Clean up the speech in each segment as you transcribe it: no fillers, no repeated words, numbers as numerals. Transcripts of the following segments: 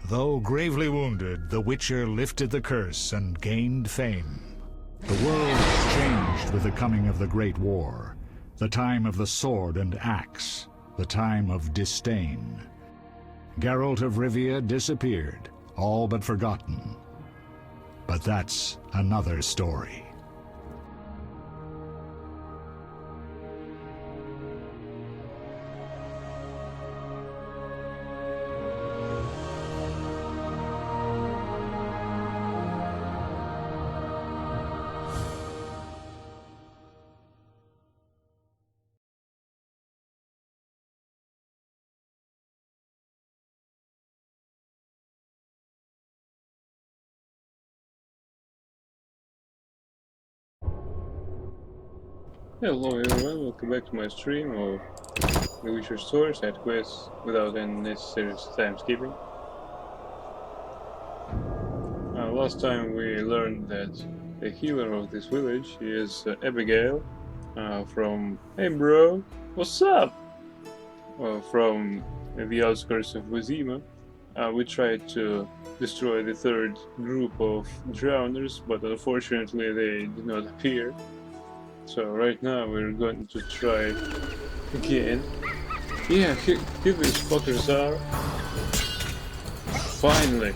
Though gravely wounded, the Witcher lifted the curse and gained fame. The world changed with the coming of the Great War, the time of the sword and axe, the time of disdain. Geralt of Rivia disappeared, all but forgotten. But that's another story. Hello everyone, welcome back to my stream of The Witcher Story side quests without any necessary time skipping. Last time we learned that the healer of this village is Abigail from Hey bro, what's up? From the outskirts of Vizima. We tried to destroy the third group of drowners, but unfortunately they did not appear. So right now we're going to try again. Yeah, here these fuckers are. Finally!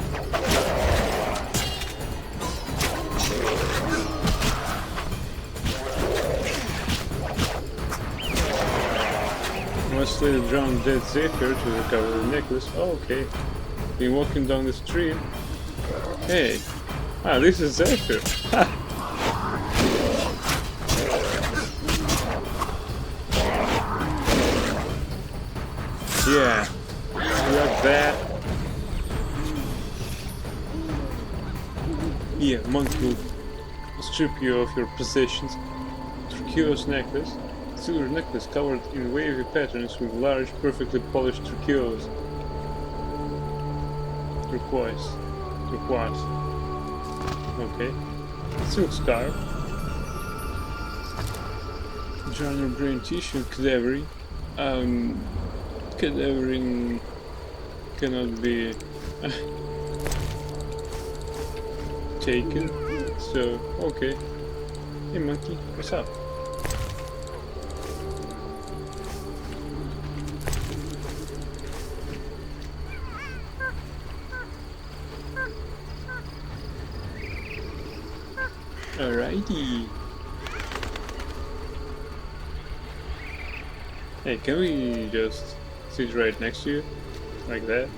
Must slay the drowned dead Zephyr to recover the necklace. Oh, okay. Been walking down the street. Hey! Ah, this is Zephyr! Ha! Yeah, like that. Yeah, monk will strip you of your possessions. Turquoise necklace. Silver necklace covered in wavy patterns with large, perfectly polished turquoise. Turquoise. Okay. Silk scarf. Journal brain tissue, cadavery. Cadavering cannot be taken, so okay. Hey monkey, what's up? Alrighty. Hey, can we just sit right next to you? Like that?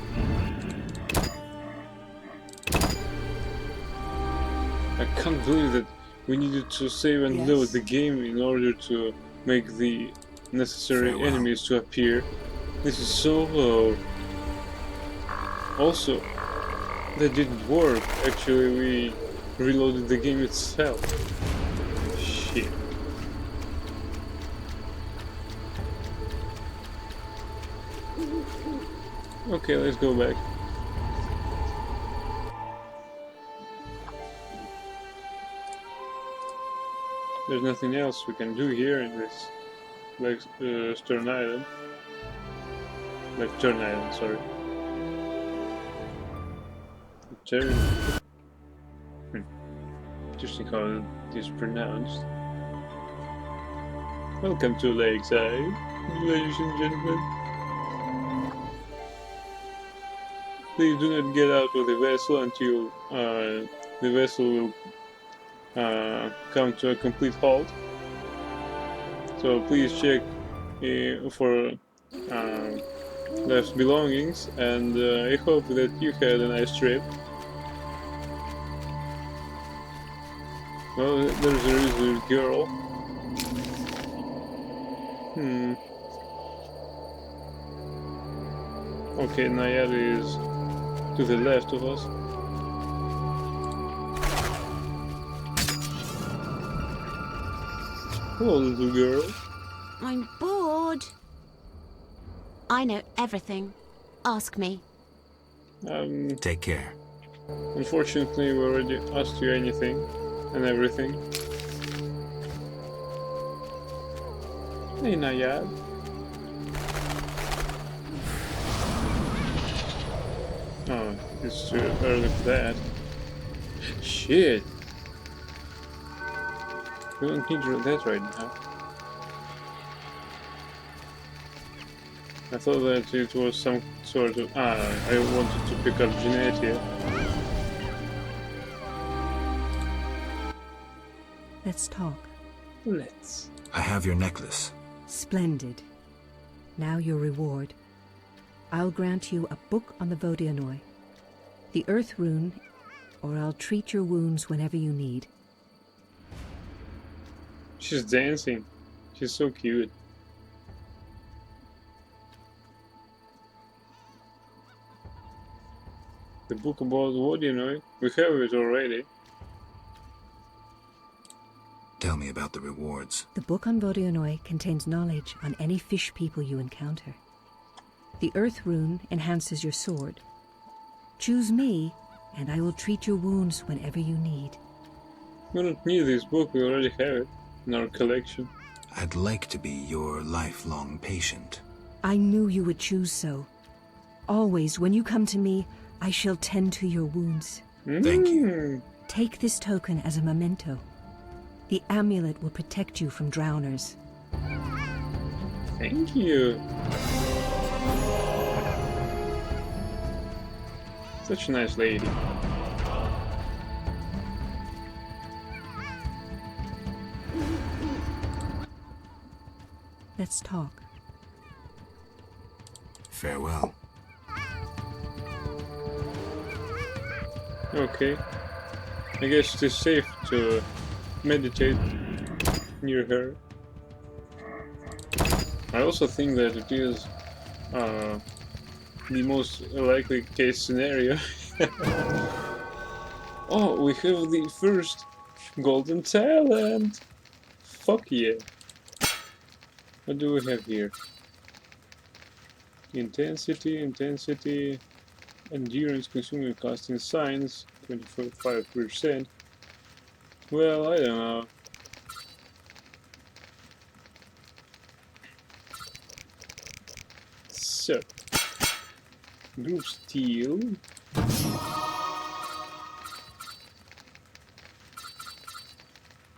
I can't believe that we needed to save and load the game in order to make the necessary enemies to appear. This is so low. Also, that didn't work. Actually, we reloaded the game itself. Shit. Okay, let's go back. There's nothing else we can do here in this Stern Island. Turn Island, sorry. Turn. Interesting how it is pronounced. Welcome to Lakeside, ladies and gentlemen. Please do not get out of the vessel until the vessel will come to a complete halt. So please check for left belongings, and I hope that you had a nice trip. Well, there's a little girl. Okay, Nayari is to the left of us. Hello, little girl. I'm bored. I know everything. Ask me. Take care. Unfortunately, we already asked you anything and everything. Hey, Nayad. Oh, It's too early for that. Shit! We don't need that right now. I thought that it was some sort of... I wanted to pick up Genetia. Let's talk. Let's. I have your necklace. Splendid. Now your reward. I'll grant you a book on the Vodianoi, the Earth Rune, or I'll treat your wounds whenever you need. She's dancing. She's so cute. The book about Vodianoi? We have it already. Tell me about the rewards. The book on Vodianoi contains knowledge on any fish people you encounter. The Earth Rune enhances your sword. Choose me, and I will treat your wounds whenever you need. We don't need this book, we already have it in our collection. I'd like to be your lifelong patient. I knew you would choose so. Always, when you come to me, I shall tend to your wounds. Thank you. Take this token as a memento. The amulet will protect you from drowners. Thank you. Such a nice lady. Let's talk. Farewell. Okay. I guess it is safe to meditate near her. I also think that it is the most likely case scenario. Oh, we have the first golden talent! Fuck yeah! What do we have here? Intensity, endurance, consuming casting signs, 25%. Well, I don't know. So, group steal.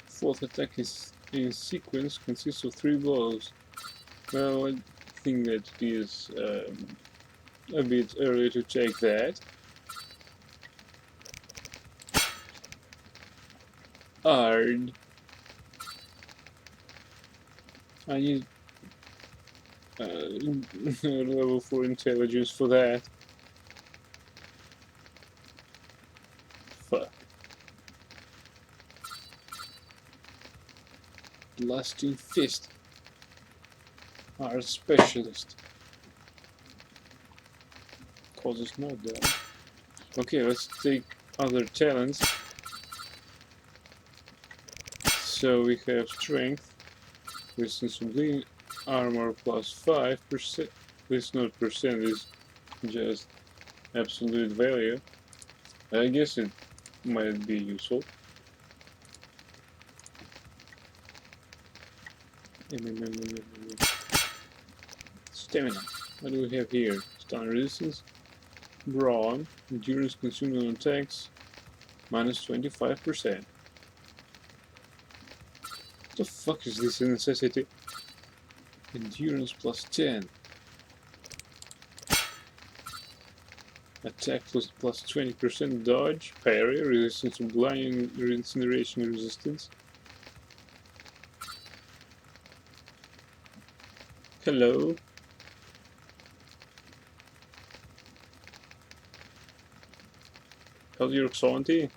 Fourth attack is in sequence, consists of 3 blows. Well, I think that it is a bit early to check that. Hard. I need level 4 intelligence for that. Fuck. Blasting Fist. Our specialist. Causes no damage. Okay, let's take other talents. So we have strength, resistance to bleeding, armor plus 5%. This not percent is just absolute value. I guess it might be useful. Stamina. What do we have here? Stun resistance, brawn, endurance consuming attacks, minus 25%. What the fuck is this a necessity? Endurance plus 10. Attack plus 20% dodge, parry, resistance to blinding, incineration resistance. Hello? How's your Xanti?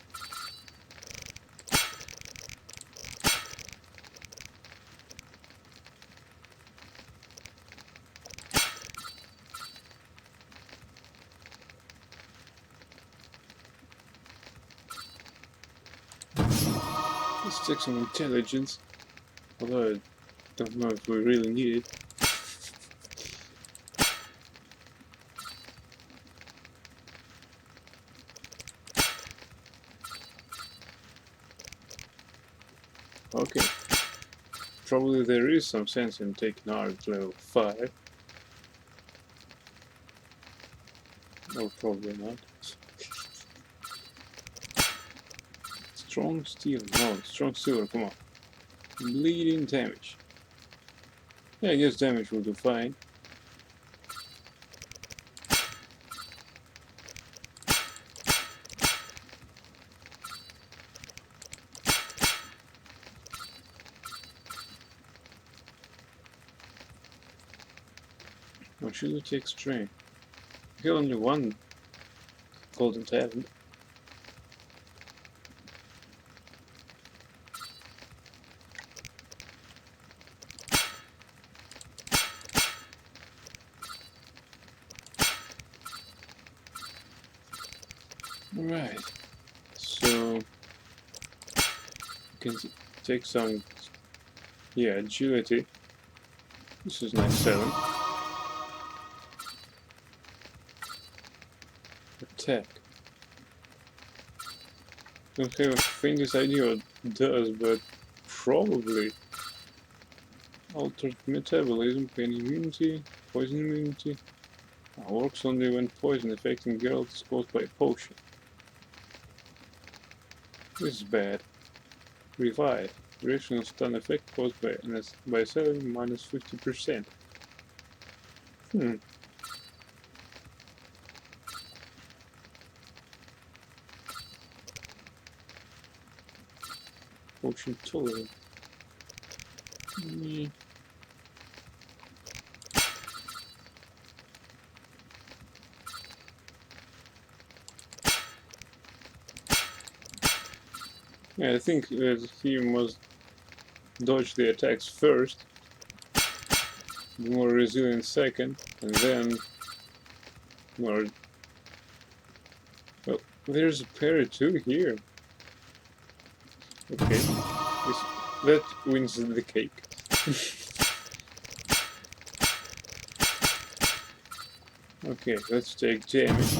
Let's check some intelligence. Although I don't know if we really need it. Okay. Probably there is some sense in taking art at level 5. Or probably not. Strong steel. No, strong silver, come on. Bleeding damage. Yeah, I guess damage will do fine. Or should we take strength? We have only one golden talent. Alright, so we can take some, yeah, agility. This is nice 7. Attack. Don't have a faintest idea what it does, but probably altered metabolism, pain immunity, poison immunity. Works only when poison affecting girls is caused by a potion. This is bad. Revive. Duration of stun effect caused by 7 minus 50%. Potion tolerant. Yeah, I think that he must dodge the attacks first, be more resilient second, and then more. Well, there's a parry too here. Okay, that wins the cake. Okay, let's take damage.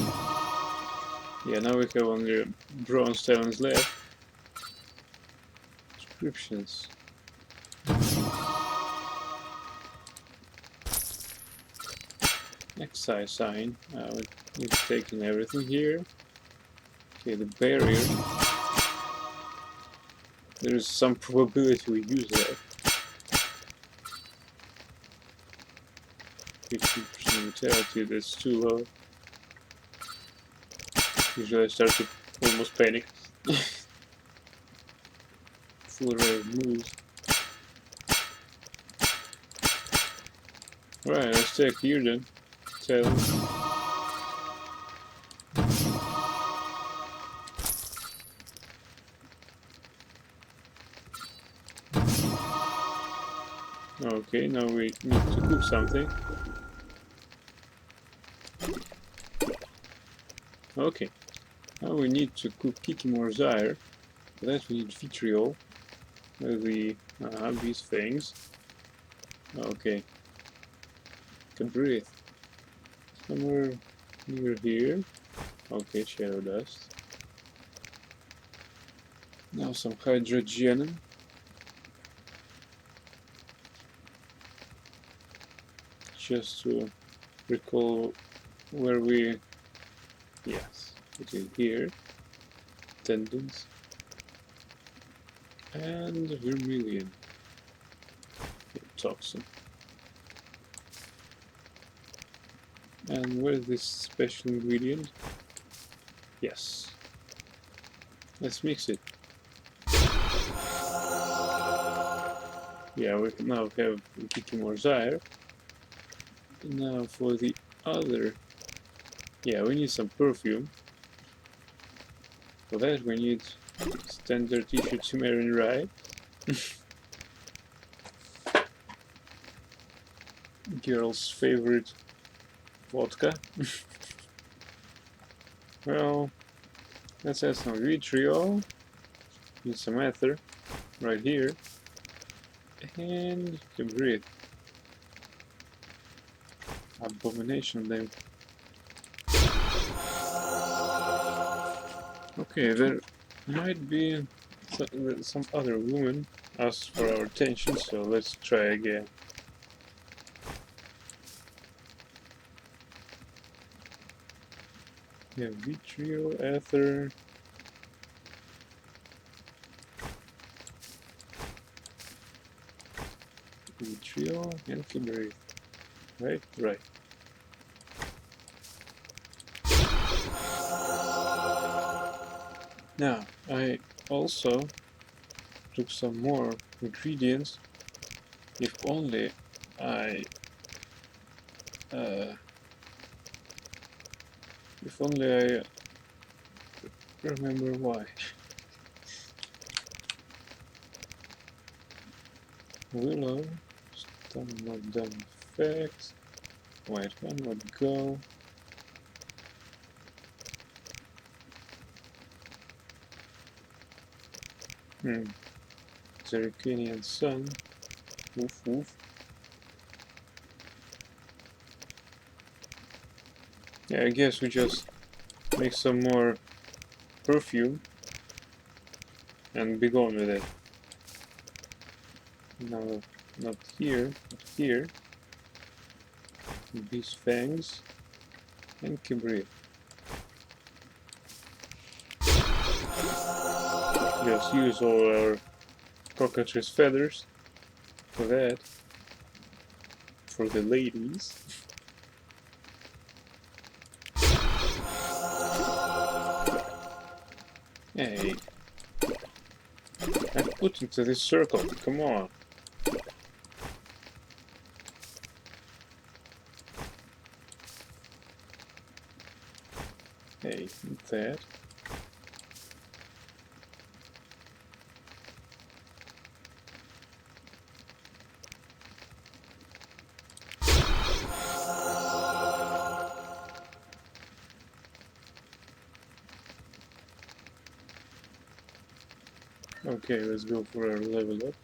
Yeah, now we have only bronze talents left. Descriptions. Excise sign. We've taken everything here. Okay, the barrier. There is some probability we use that. 15% vitality, that's too low. Usually I start to almost panic. Full array of moves. Alright, let's take here then. Talent. Okay, now we need to cook something. Okay, now we need to cook Kikimor Zyre. For that we need vitriol. We have these things. Okay. Can breathe. Somewhere near here. Okay, shadow dust. Now some hydrogen. Just to recall where we... Yes, it is here. Tendons. And vermilion. Toxin. And where's this special ingredient? Yes. Let's mix it. Yeah, we now have Kikimor Zyre. Now for the other... Yeah, we need some perfume. For that we need standard tissue Cimmerian rye. Girl's favorite vodka. Well, let's add some vitriol. Need some ether right here. And you can breathe. Abomination then. Okay, there might be some other woman asked for our attention, so let's try again. Yeah, vitriol, ether. Fuel and Kibri. Right? Right. Now, I also took some more ingredients. If only I remember why. Willow, stun knockdown effect, white one would go. Zerrikanian sun. Woof woof. Yeah, I guess we just make some more perfume and be gone with it. No, not here, but here. Beast fangs and Kibri. Just use all our cockatrice feathers for that. For the ladies. Hey. I put into this circle, come on. Hey, that. Okay, let's go for our level up.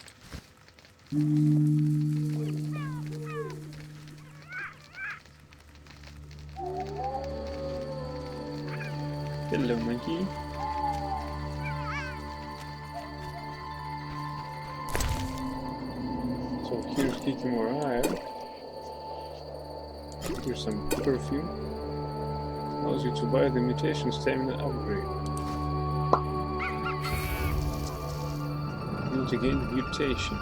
Hello, monkey. So here's Kikimora. Here's some perfume. Allows you to buy the mutation stamina upgrade. To gain mutation.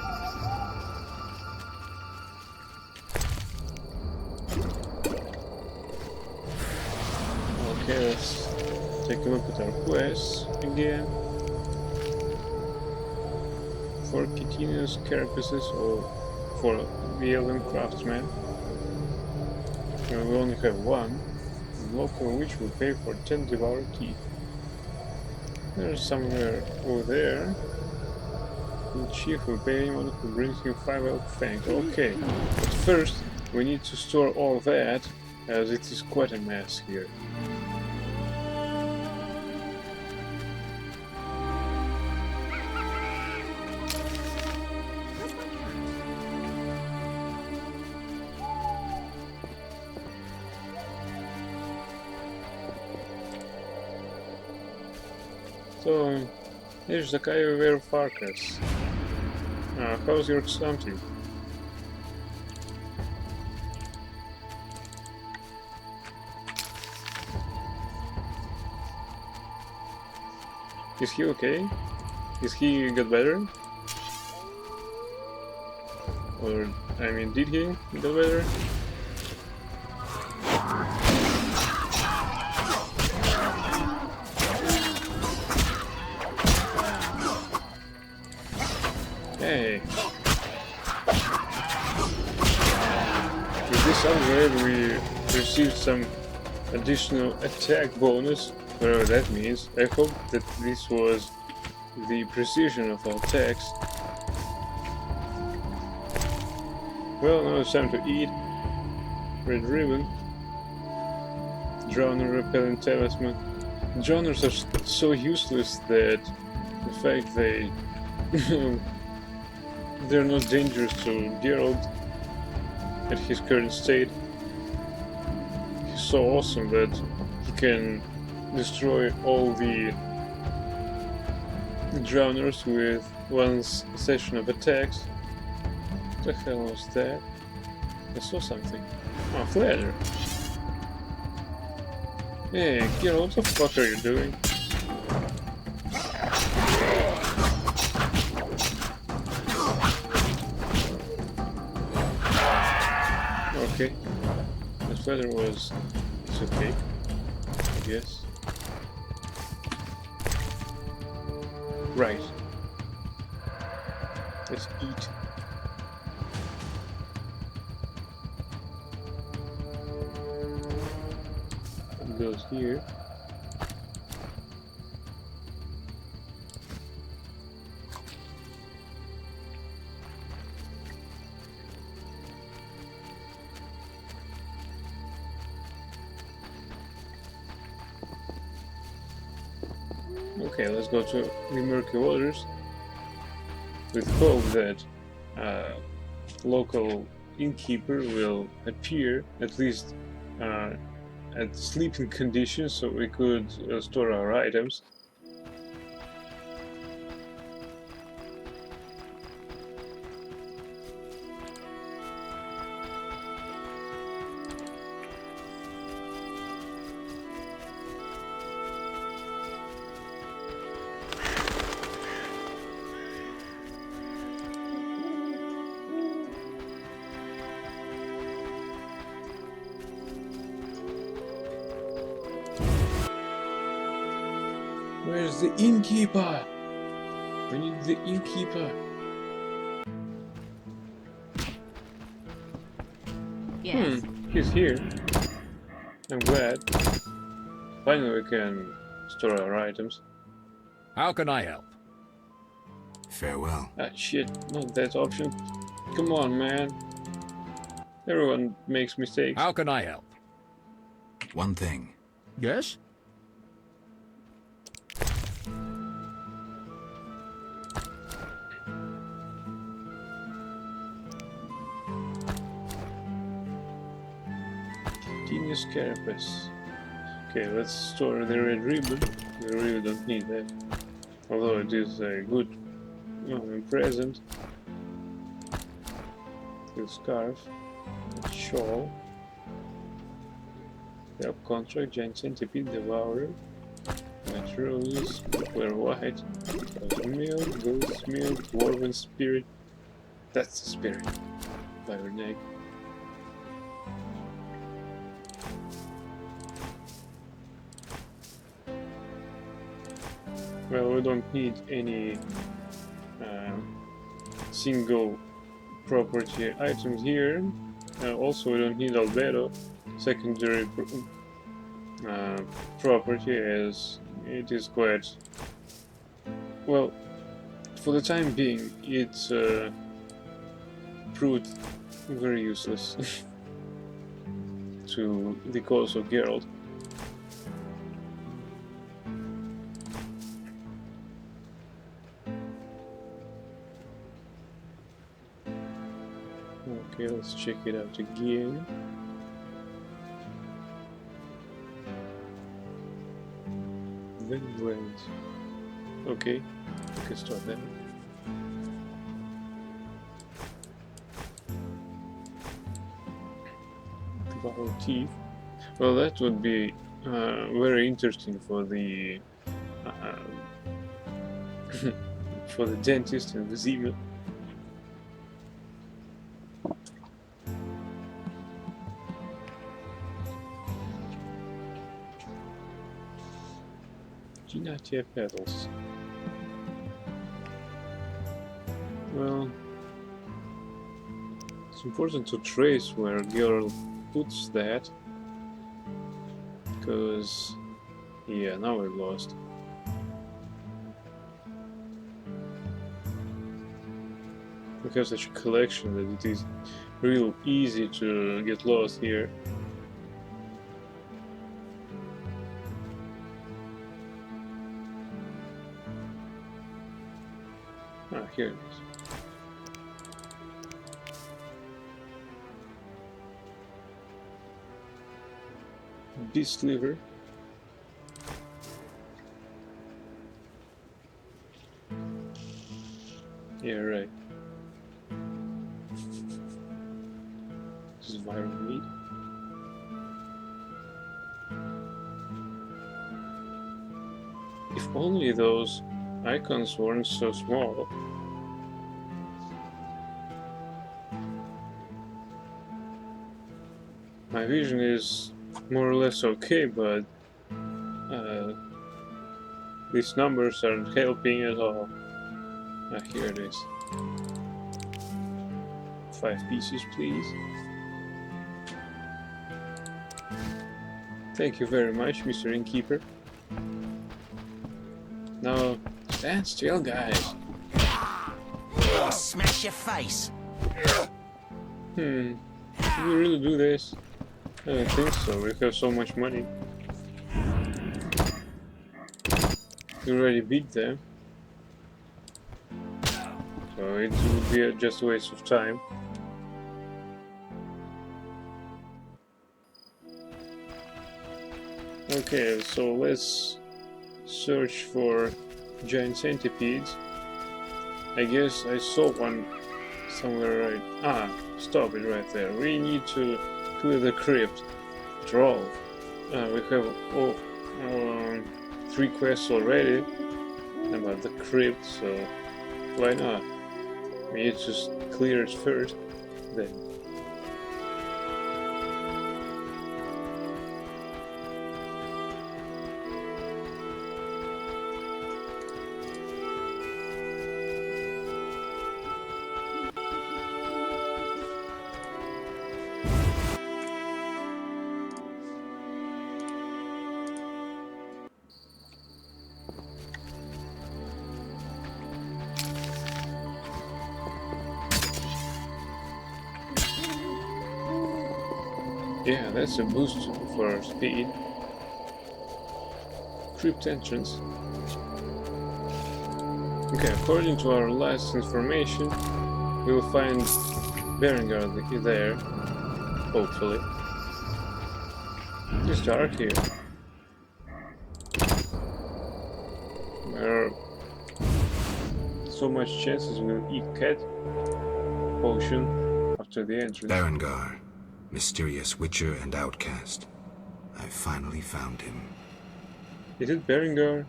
Okay, let's take a look at our quests again. For Kitinius Carapaces or for the Elven Craftsman. We only have one. The local witch will pay for 10 devoured teeth. There's somewhere over there. The chief will pay anyone who brings him 5 elk fangs. Okay, but first we need to store all that, as it is quite a mess here. So, here's Zakayo Varoufakis. How's your something? Is he okay? Is he get better? Or, I mean, did he get better? Hey. With this upgrade we received some additional attack bonus, whatever that means. I hope that this was the precision of our attacks. Well, now it's time to eat. Red ribbon. Drowner repellent talisman. Drowners are so useless that the fact they're not dangerous to Geralt at his current state. He's so awesome that he can destroy all the drowners with one session of attacks. What the hell was that? I saw something. Oh, Flatter. Hey, Geralt, what the fuck are you doing? Okay. This weather was... it's okay, I guess. Right. Let's eat. It goes here. Okay, let's go to the murky waters with hope that local innkeeper will appear, at least at sleeping conditions, so we could store our items. Where's the innkeeper? We need the innkeeper. Yes. He's here. I'm glad. Finally we can store our items. How can I help? Farewell. Ah shit, not that option. Come on, man. Everyone makes mistakes. How can I help? One thing. Yes? Genius carapace. Okay, let's store the red ribbon. We really don't need that. Although it is a good present. The scarf. A shawl. Help contract, giant centipede, devourer. White roses, were white. Milk, ghost milk, dwarven spirit. That's the spirit. By her neck. Well, we don't need any single property items here. Also, we don't need albedo, secondary property, as it is quite well. For the time being, it's proved very useless to the cause of Geralt. Okay, let's check it out again. Vengeance. Okay, we can start there. Devour teeth. Well, that would be very interesting for the for the dentist and the Zima. Ginatia petals. Well, it's important to trace where Geralt puts that, because yeah, now we're lost. We have such a collection that it is real easy to get lost here. Ah, here it is. Beast liver. Yeah, right. This is viral meat. If only those icons weren't so small. My vision is more or less okay, but these numbers aren't helping at all. Here it is. 5 pieces, please. Thank you very much, Mr. Innkeeper. Now, stand still, guys. I'll smash your face. Should we really do this? I don't think so. We have so much money. We already beat them. So it would be just a waste of time. Okay, so let's search for giant centipedes. I guess I saw one somewhere right. Ah, stop it right there. We need to clear the crypt. Troll. We have 3 quests already about the crypt, so why not? We need to clear it first, then. Yeah, that's a boost for our speed. Crypt entrance. Okay, according to our last information, we will find Berengar there, hopefully. It's dark here. There are so much chances we'll eat cat potion after the entrance. Berengar, mysterious witcher and outcast. I finally found him. Is it Berengar?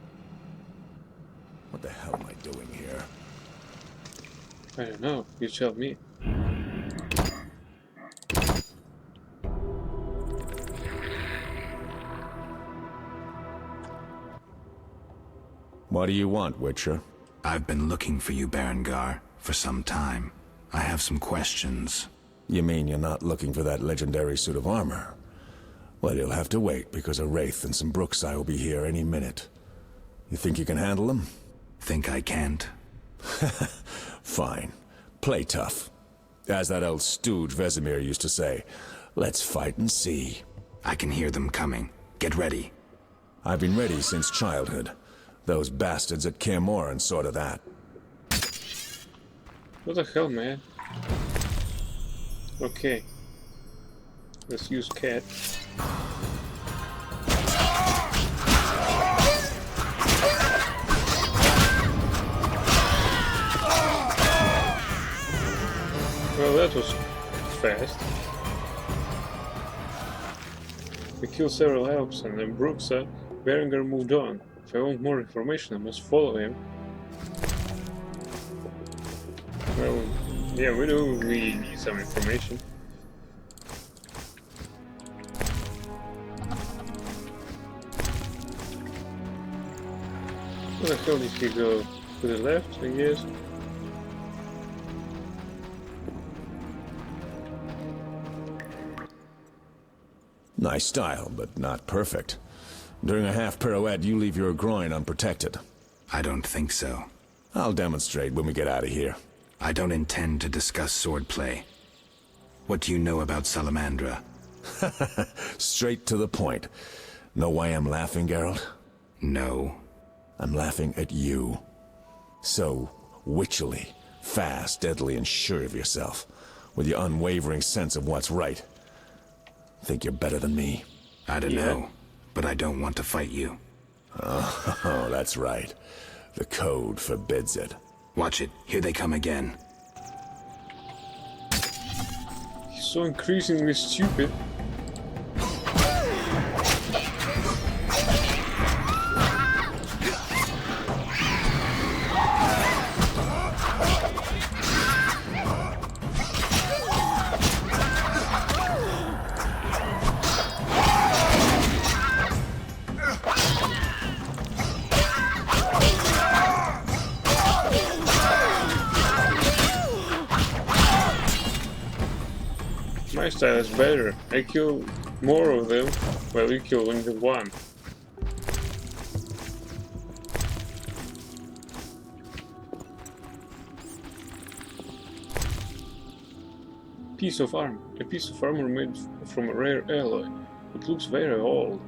What the hell am I doing here? I don't know, you tell me. What do you want, Witcher? I've been looking for you, Berengar, for some time. I have some questions. You mean you're not looking for that legendary suit of armor? Well, you'll have to wait, because a Wraith and some Brookside will be here any minute. You think you can handle them? Think I can't? Fine. Play tough. As that old stooge Vesemir used to say, let's fight and see. I can hear them coming. Get ready. I've been ready since childhood. Those bastards at Kaer Morhen saw to that. What the hell, man? Okay. Let's use cat. Well, that was fast. We killed several elves and then Bruxa. Berengar moved on. If I want more information, I must follow him. Well, yeah, we do really need some information. Where the hell did he go? To the left, I guess? Nice style, but not perfect. During a half pirouette, you leave your groin unprotected. I don't think so. I'll demonstrate when we get out of here. I don't intend to discuss swordplay. What do you know about Salamandra? Straight to the point. Know why I'm laughing, Geralt? No. I'm laughing at you. So witchily, fast, deadly, and sure of yourself, with your unwavering sense of what's right. Think you're better than me? I don't know, but I don't want to fight you. Oh, that's right. The code forbids it. Watch it. Here they come again. He's so increasingly stupid. My style is better. I kill more of them, while you kill only one. Piece of armor. A piece of armor made from a rare alloy. It looks very old.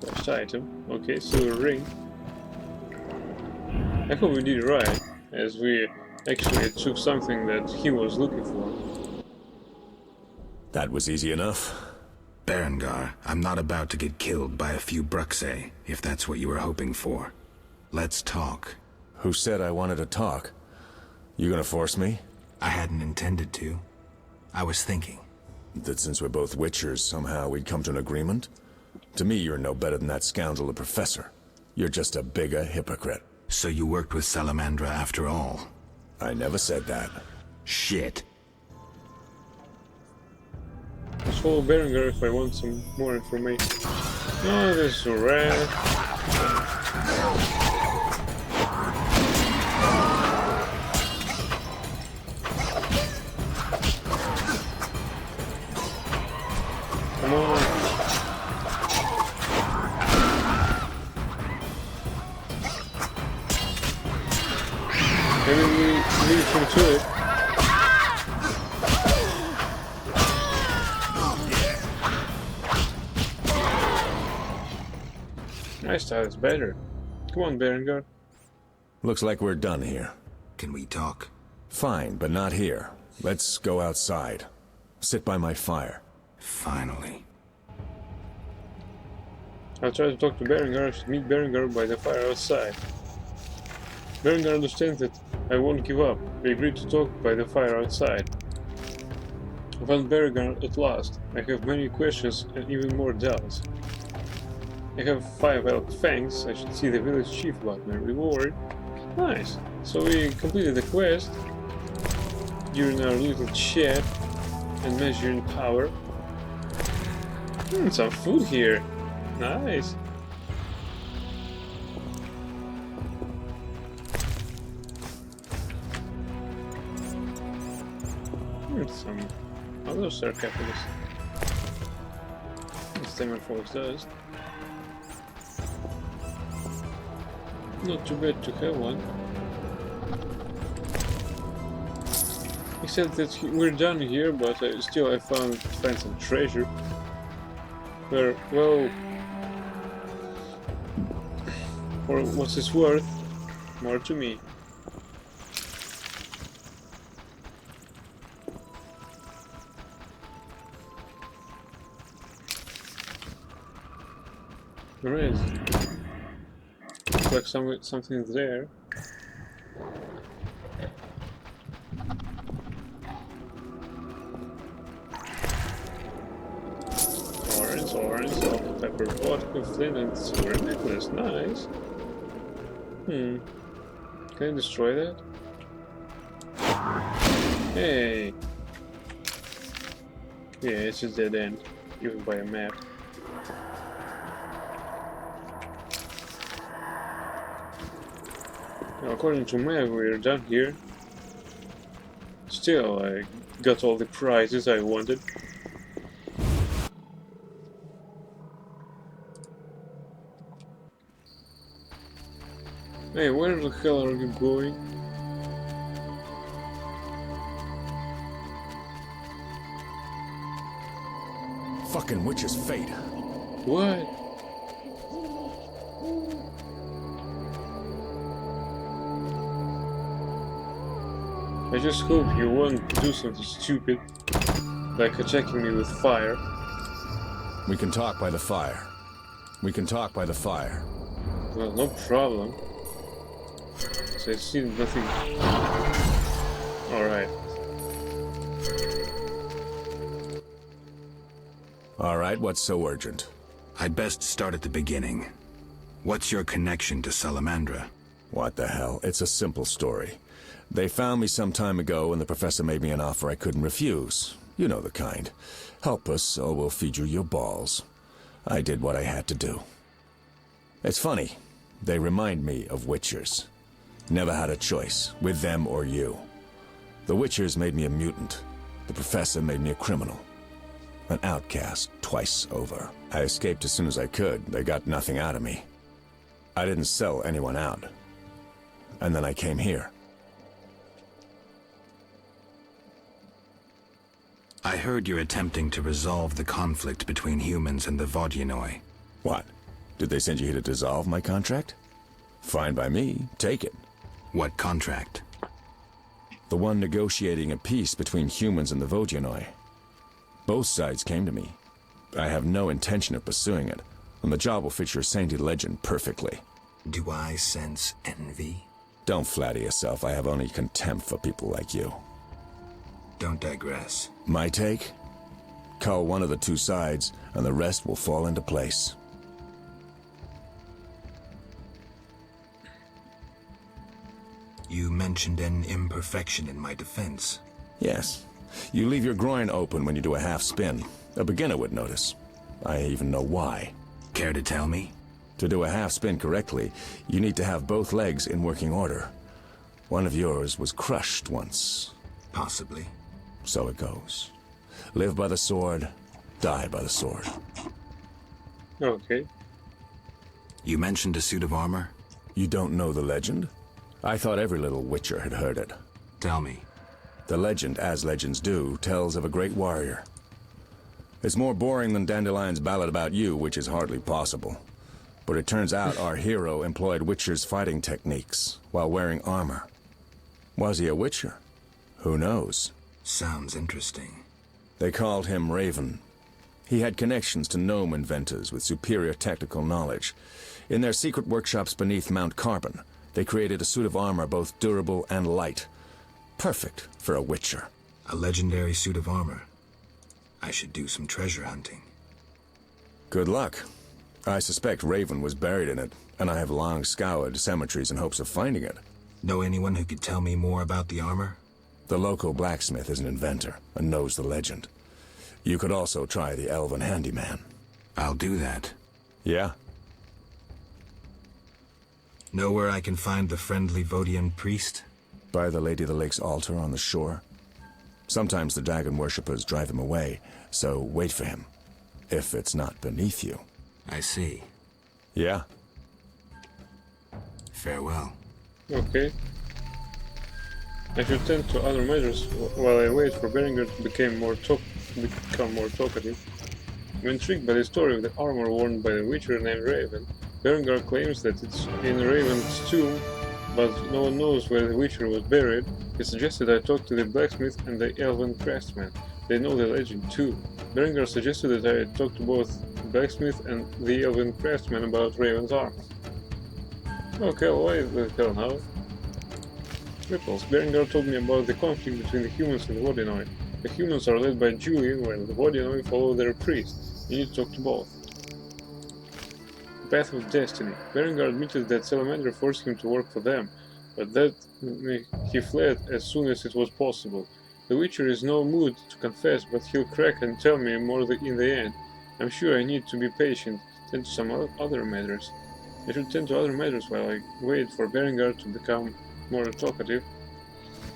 Last item. Okay, silver ring. I hope we did right, as we actually took something that he was looking for. That was easy enough. Berengar, I'm not about to get killed by a few Bruxae, if that's what you were hoping for. Let's talk. Who said I wanted to talk? You gonna force me? I hadn't intended to. I was thinking. That since we're both Witchers, somehow we'd come to an agreement? To me, you're no better than that scoundrel, the Professor. You're just a bigger hypocrite. So you worked with Salamandra after all? I never said that. Shit. Let's follow Berengar if I want some more information. Oh, this is rare. Come on. Maybe we lead him to it. My style is better. Come on, Berengar. Looks like we're done here. Can we talk? Fine, but not here. Let's go outside. Sit by my fire. Finally. I'll try to talk to Berengar. I should meet Berengar by the fire outside. Berengar understands that I won't give up. We agreed to talk by the fire outside. I found Berengar at last. I have many questions and even more doubts. I have 5 elk fangs. I should see the village chief about my reward. Nice. So we completed the quest during our little chat and measuring power. Some food here. Nice. Some other sarcophagus. Stammerfolk's dust. Not too bad to have one. He said that we're done here, but still I find some treasure. Well, for what it's worth, more to me. There is. Looks like something's there. Orange, salt, pepper, vodka, flint, and silver necklace. Nice. Can I destroy that? Hey. Yeah, it's a dead end, even by a map. Now, according to map, we're done here. Still, I got all the prizes I wanted. Hey, where the hell are you going? Fucking witch's fate. What? I just hope you won't do something stupid, like attacking me with fire. We can talk by the fire. We can talk by the fire. Well, no problem. So I see nothing. Alright. Alright, what's so urgent? I'd best start at the beginning. What's your connection to Salamandra? What the hell? It's a simple story. They found me some time ago and the professor made me an offer I couldn't refuse. You know the kind. Help us or we'll feed you your balls. I did what I had to do. It's funny. They remind me of Witchers. Never had a choice, with them or you. The Witchers made me a mutant. The professor made me a criminal. An outcast twice over. I escaped as soon as I could. They got nothing out of me. I didn't sell anyone out. And then I came here. I heard you're attempting to resolve the conflict between humans and the Vodyanoi. What? Did they send you here to dissolve my contract? Fine by me. Take it. What contract? The one negotiating a peace between humans and the Vodyanoi. Both sides came to me. I have no intention of pursuing it, and the job will fit your sainted legend perfectly. Do I sense envy? Don't flatter yourself. I have only contempt for people like you. Don't digress. My take? Cull one of the two sides, and the rest will fall into place. You mentioned an imperfection in my defense. Yes. You leave your groin open when you do a half spin. A beginner would notice. I even know why. Care to tell me? To do a half spin correctly, you need to have both legs in working order. One of yours was crushed once. Possibly. So it goes. Live by the sword, die by the sword. Okay. You mentioned a suit of armor? You don't know the legend? I thought every little witcher had heard it. Tell me. The legend, as legends do, tells of a great warrior. It's more boring than Dandelion's ballad about you, which is hardly possible. But it turns out our hero employed witchers' fighting techniques while wearing armor. Was he a witcher? Who knows? Sounds interesting. They called him Raven. He had connections to gnome inventors with superior technical knowledge. In their secret workshops beneath Mount Carbon, they created a suit of armor both durable and light. Perfect for a witcher. A legendary suit of armor. I should do some treasure hunting. Good luck. I suspect Raven was buried in it, and I have long scoured cemeteries in hopes of finding it. Know anyone who could tell me more about the armor? The local blacksmith is an inventor and knows the legend. You could also try the elven handyman. I'll do that. Yeah? Know where I can find the friendly Vodian priest? By the Lady of the Lake's altar on the shore. Sometimes the Dagon worshippers drive him away, so wait for him. If it's not beneath you. I see. Yeah? Farewell. Okay. I should tend to other measures while I wait for Berengar to become more talkative. I'm intrigued by the story of the armor worn by the witcher named Raven. Berengar claims that it's in Raven's tomb, but no one knows where the witcher was buried. He suggested I talk to the blacksmith and the elven craftsman. They know the legend too. Berengar suggested that I talk to both the blacksmith and the elven craftsman about Raven's armor. Okay, why the hell now? Ripples. Berengar told me about the conflict between the humans and the Vodyanoi. The humans are led by Julian, while the Vodyanoi follow their priest. You need to talk to both. Path of Destiny. Berengar admitted that Salamander forced him to work for them, but that he fled as soon as it was possible. The Witcher is no mood to confess, but he'll crack and tell me more in the end. I'm sure I need to be patient, tend to some other matters. I should tend to other matters while I wait for Berengar to become more talkative.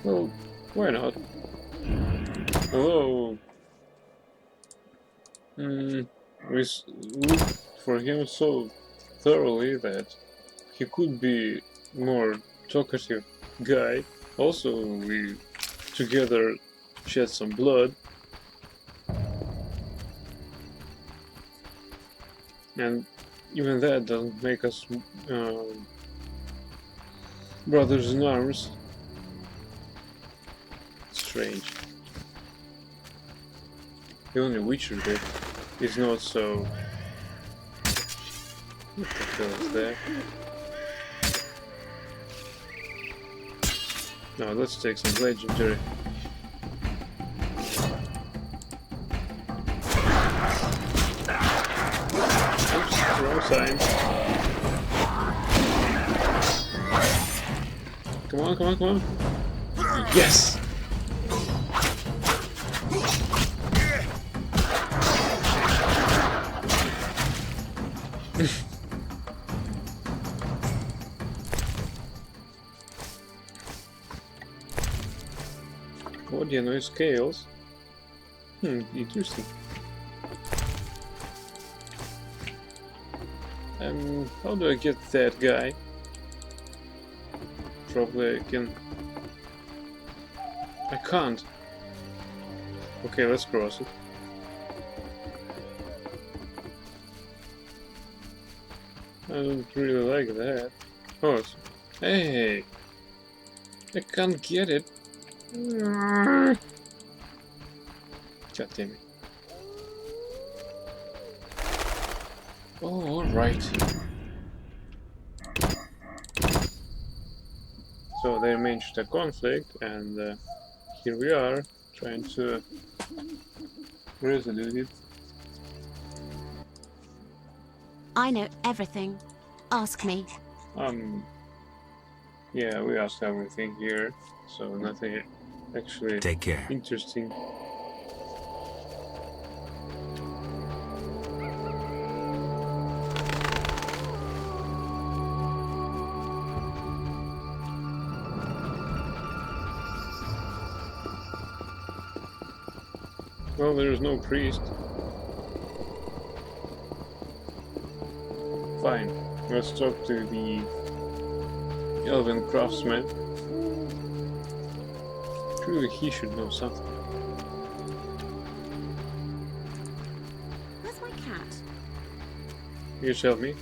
Well, why not? Hello. We looked for him so thoroughly that he could be more talkative guy. Also, we together shed some blood. And even that doesn't make us brothers in arms. Strange. The only Witcher that is not so... What the hell is that? Now let's take some legendary. Oops, wrong sign. Come on, come on, come on. Yes! Vodyanoi scales. Interesting. How do I get that guy? Probably I can... I can't. Okay, let's cross it. I don't really like that. Oh, hey! I can't get it. God damn it. Oh, alright. So they managed a conflict, and here we are, trying to resolve it. I know everything. Ask me. Yeah, we asked everything here, so nothing actually Take care. interesting. Well, there's no priest. Fine, let's talk to the elven craftsman. Surely he should know something. Where's my cat? You tell me.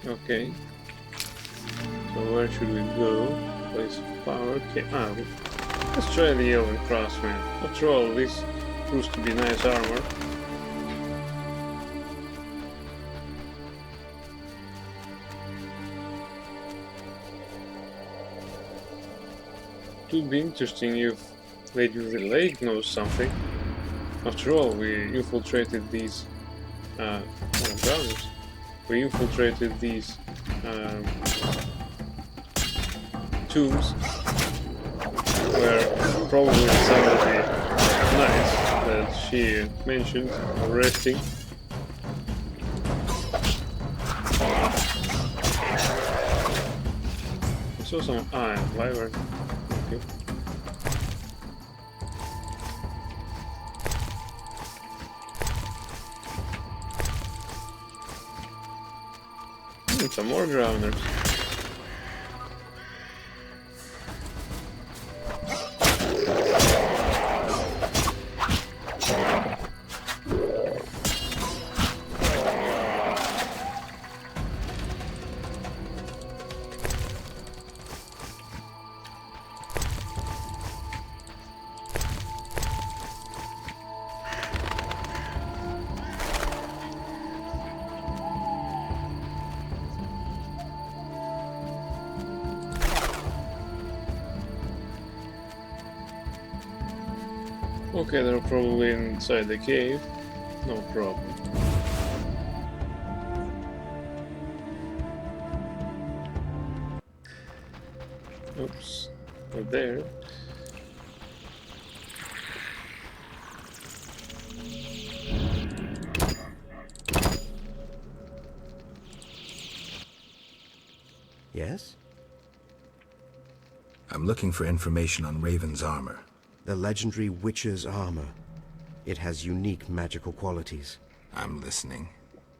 Okay. So where should we go? Place of power. Okay. Let's try the Elven Craftsman. After all, this proves to be nice armor. It would be interesting if Lady of the Lake knows something. After all, we infiltrated these drowners. We infiltrated these tombs where probably somebody nice that she mentioned resting. I saw some iron, wyvern. Okay. Some more drowners. Okay, they're probably inside the cave. No problem. Oops, not there. Yes? I'm looking for information on Raven's armor. The legendary Witcher's armor. It has unique magical qualities. I'm listening.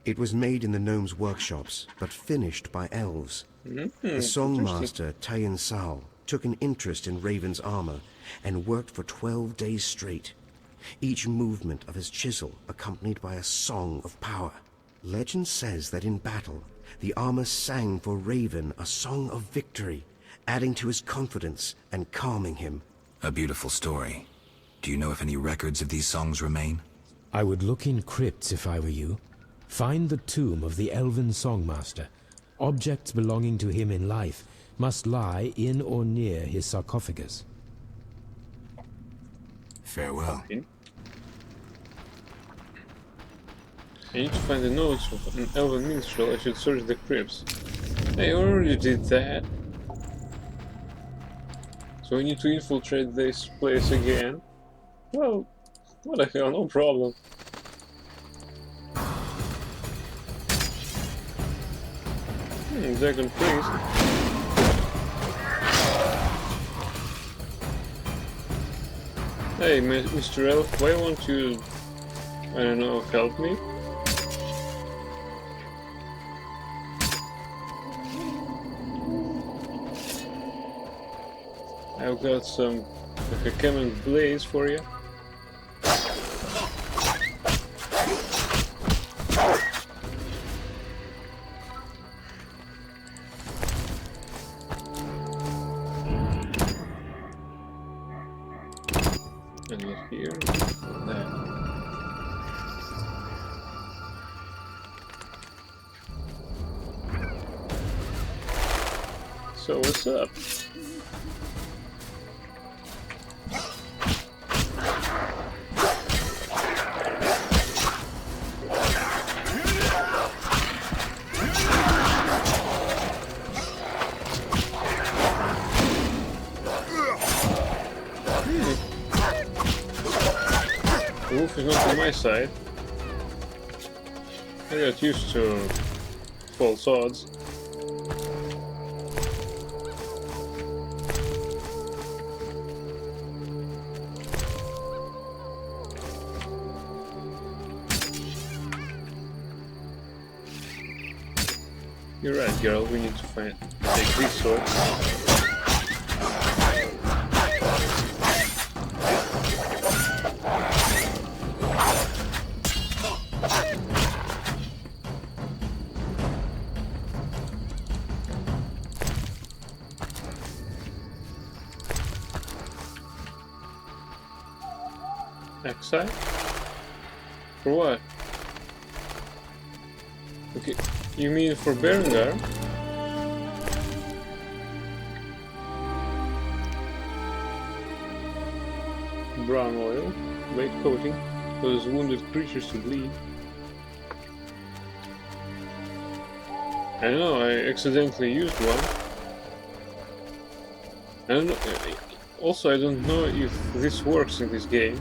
It was made in the gnomes' workshops, but finished by elves. The songmaster, Tayan Sal, took an interest in Raven's armor and worked for 12 days straight. Each movement of his chisel accompanied by a song of power. Legend says that in battle, the armor sang for Raven a song of victory, adding to his confidence and calming him. A beautiful story. Do you know if any records of these songs remain? I would look in crypts if I were you. Find the tomb of the Elven Songmaster. Objects belonging to him in life must lie in or near his sarcophagus. Farewell. I need to find the notes of an elven minstrel. I should search the crypts. I already did that. So we need to infiltrate this place again. Well, what the hell, no problem. Dragon Priest. Hey, Mr. Elf, why won't you, I don't know, help me? I've got some, like a common blaze for you. And get here, there. So what's up? The wolf is not on my side. I got used to false odds. You're right, girl. We need to take this sword. Exile? For what? Okay, you mean for Berengar? Brown oil, weight coating, causes wounded creatures to bleed. I know, I accidentally used one. I don't know, also I don't know if this works in this game.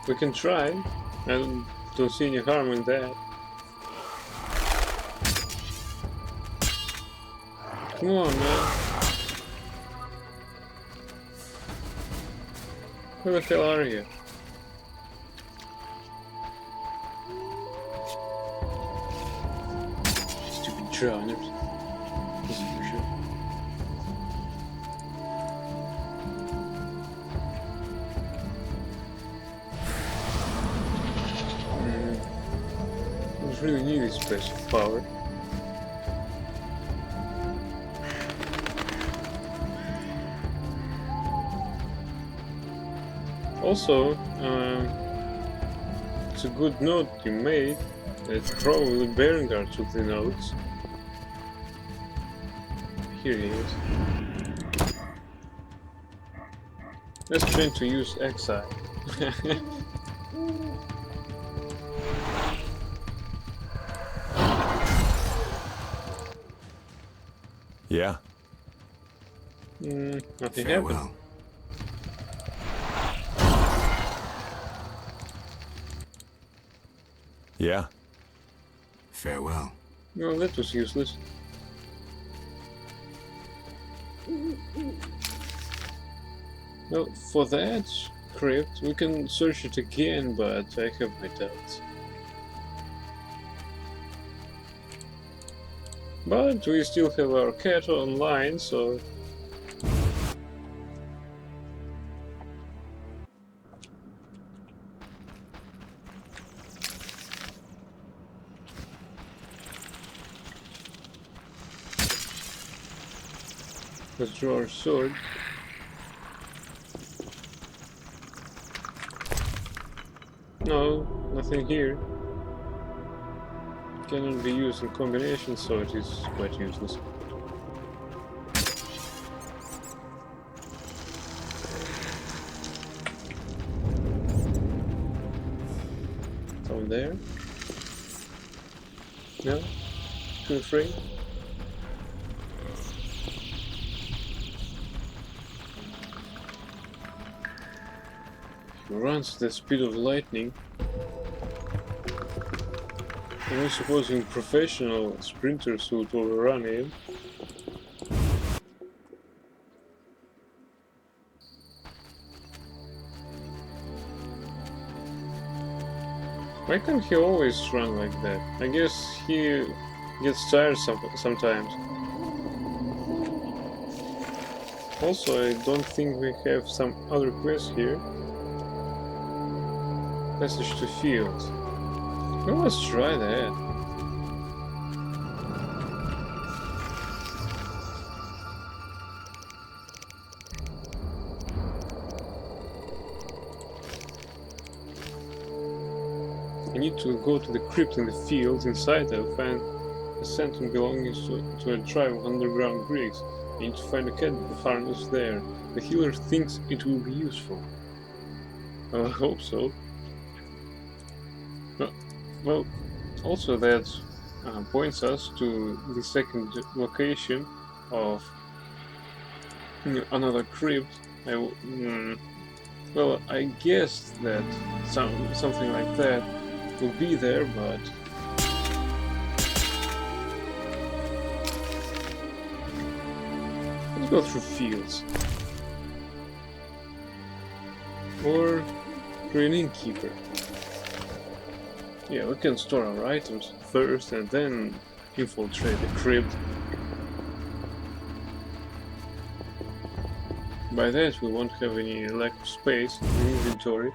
We can try. I don't see any harm in that. Come on, man. Where the hell are you? Stupid drowners. This is for sure. I really need this special power. Also, it's a good note you made. It's probably Berengar took the notes. Here he is. Let's try to use Exile. Yeah? Nothing Farewell. happened. Yeah? Farewell. No, that was useless. Well, for that crypt, we can search it again, but I have my doubts. But we still have our cat online, so... Let's draw our sword. No, nothing here. Cannot be used in combination, so it is quite useless. Down there? No? Too afraid? He runs at the speed of lightning. I'm supposing professional sprinters would overrun him. Why can't he always run like that? I guess he gets tired sometimes. Also, I don't think we have some other quests here. Passage to fields. Well, let's try that. I need to go to the crypt in the fields. Inside I'll find a sentence belonging to a tribe of underground Greeks. I need to find a cat harness there. The healer thinks it will be useful. I hope so. Well, also that points us to the second location of another crypt. Well, I guess that something like that will be there, but let's go through fields or through an innkeeper. Yeah, we can store our items first and then infiltrate the crypt. By that we won't have any lack of space in inventory.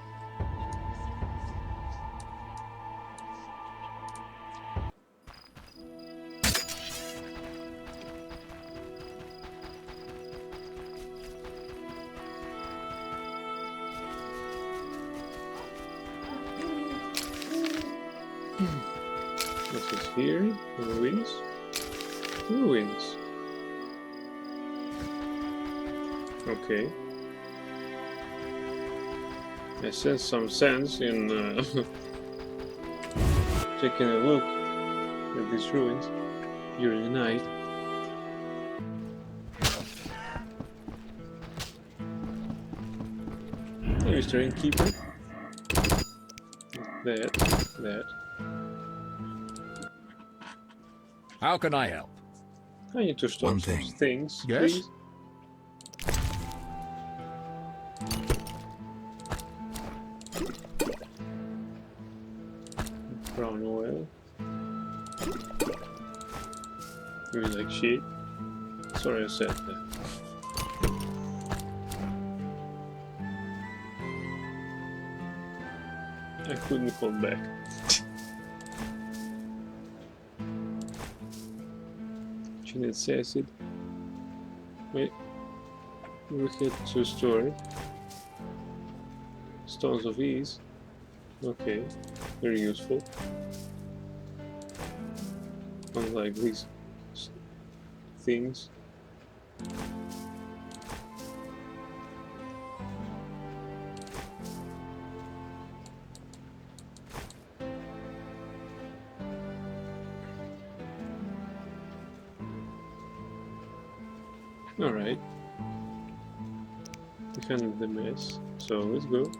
What is here? Ruins? Ruins. Okay. I sense some sense in taking a look at these ruins during the night. Hey, Mr. Innkeeper. That. How can I help? I need to store some things, yes? Please. Brown oil. Really like shit. Sorry I said that. I couldn't hold back. Chinese acid. Wait. We had to store it. Stones of Ease. Okay. Very useful. Unlike these things. Alright. We handled the mess, so let's go.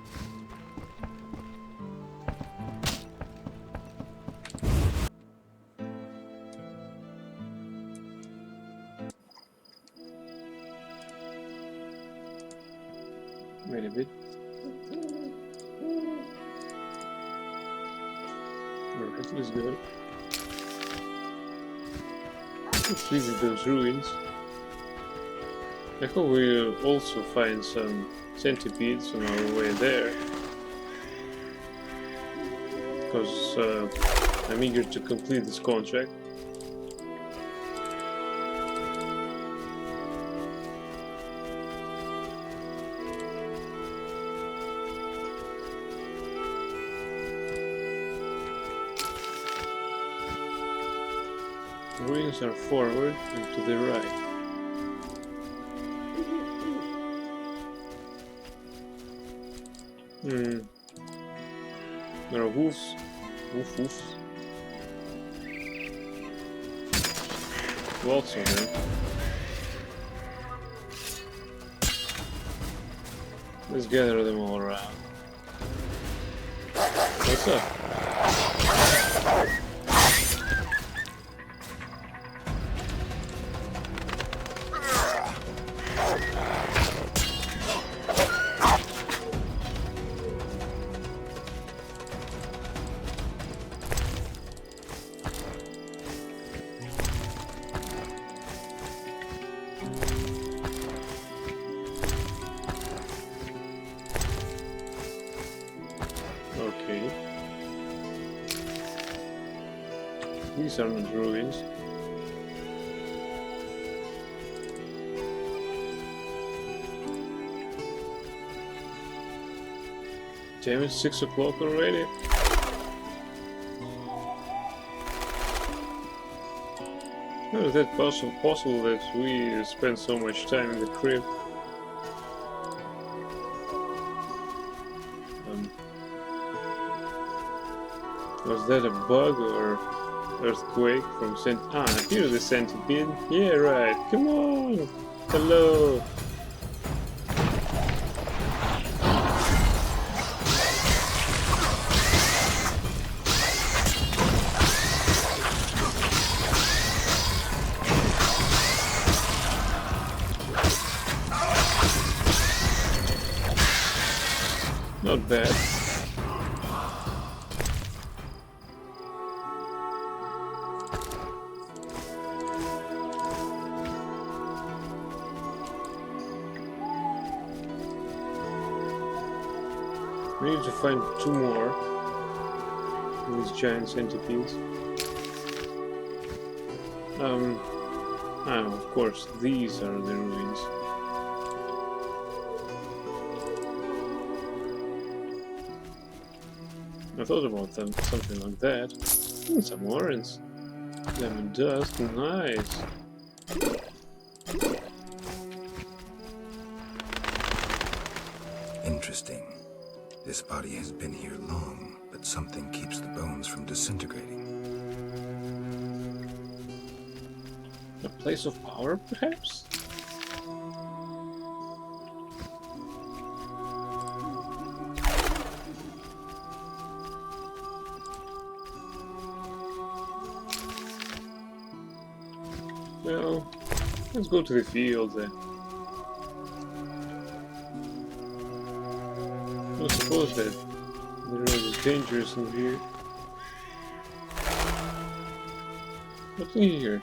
Wait a bit. Alright, let's go. Let's visit those ruins. I hope we'll also find some centipedes on our way there, because I'm eager to complete this contract. Ruins are forward and to the right. There are wolves. Wolves. Lots of them. Let's gather them all around. What's up? Okay. These are not ruins. Damn, it's 6 o'clock already. How is that possible that we spend so much time in the crypt? Was that a bug or earthquake from Saint... Ah, here's the centipede. Yeah, right. Come on! Hello! Not bad. We need to find 2 more of these giant centipedes. Of course, these are the ruins. I thought about them, something like that. Some orange. Lemon dust, nice. Interesting. This body has been here long, but something keeps the bones from disintegrating. A place of power, perhaps? Well, let's go to the field then. I suppose that the road is dangerous in here. What's in here?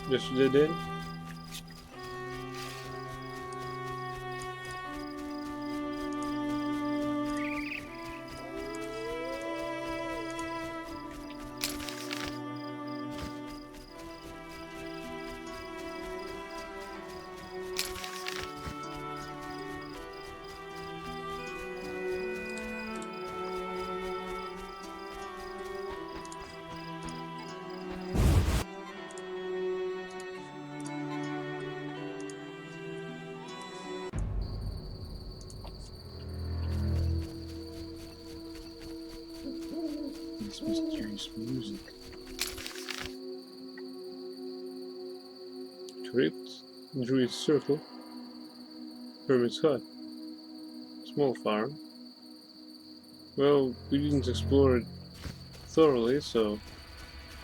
Just a dead end? This mysterious music. Crypt, Druid Circle, Hermit's Hut, small farm. Well, we didn't explore it thoroughly, so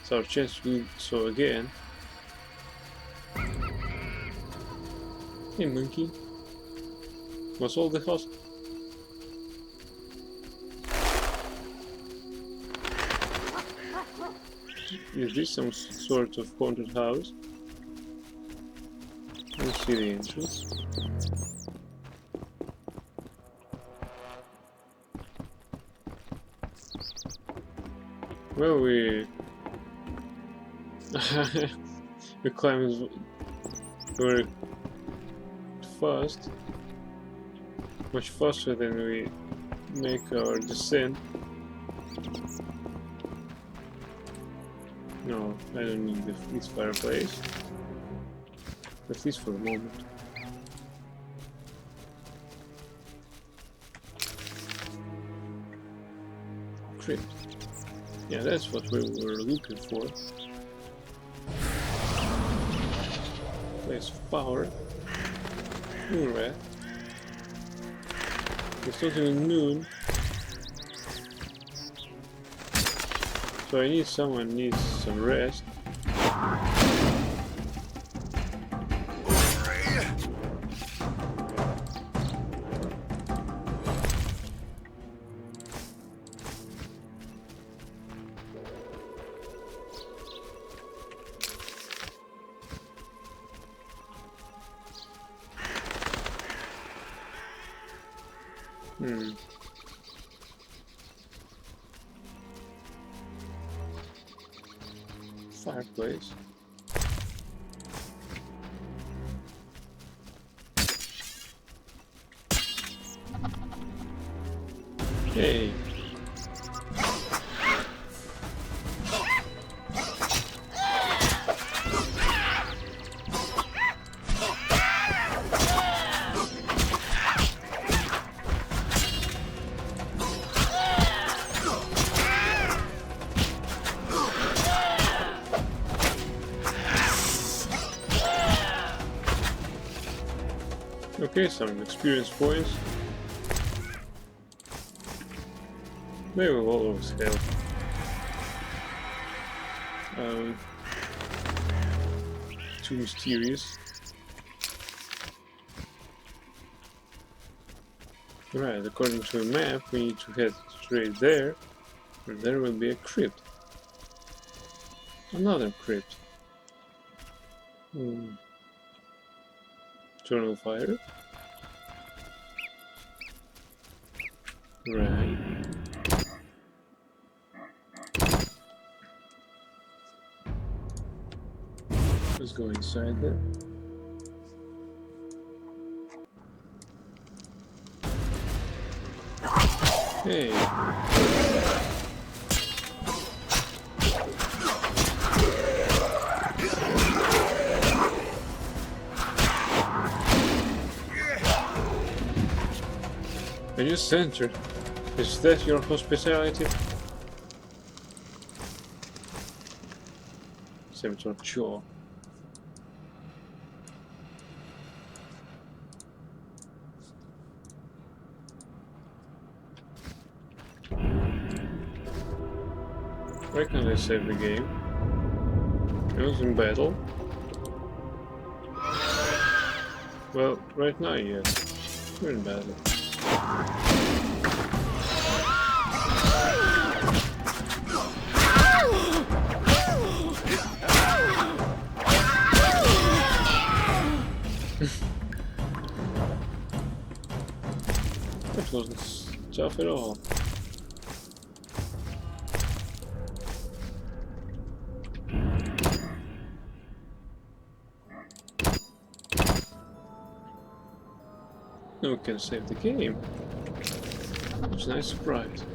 it's our chance to do so again. Hey monkey, what's all the house? Is this some sort of haunted house? Let's see the entrance. Well, we climbed very fast, much faster than we make our descent. No, I don't need this fireplace. At least for a moment. Crypt. Yeah, that's what we were looking for. Place of power. Moonrat. It's not even noon. So I need someone needs some rest. Fireplace. Hey. Okay, some experience points. They will always help. Too mysterious. Right, according to the map, we need to head straight there, and there will be a crypt. Another crypt. Eternal fire. Right. Let's go inside there. Hey. I just entered. Is that your hospitality? Some sort of chore. Why can't I save the game? I was in battle. Well, right now, yes. We're in battle. That wasn't tough at all. Now we can save the game. It's a nice surprise.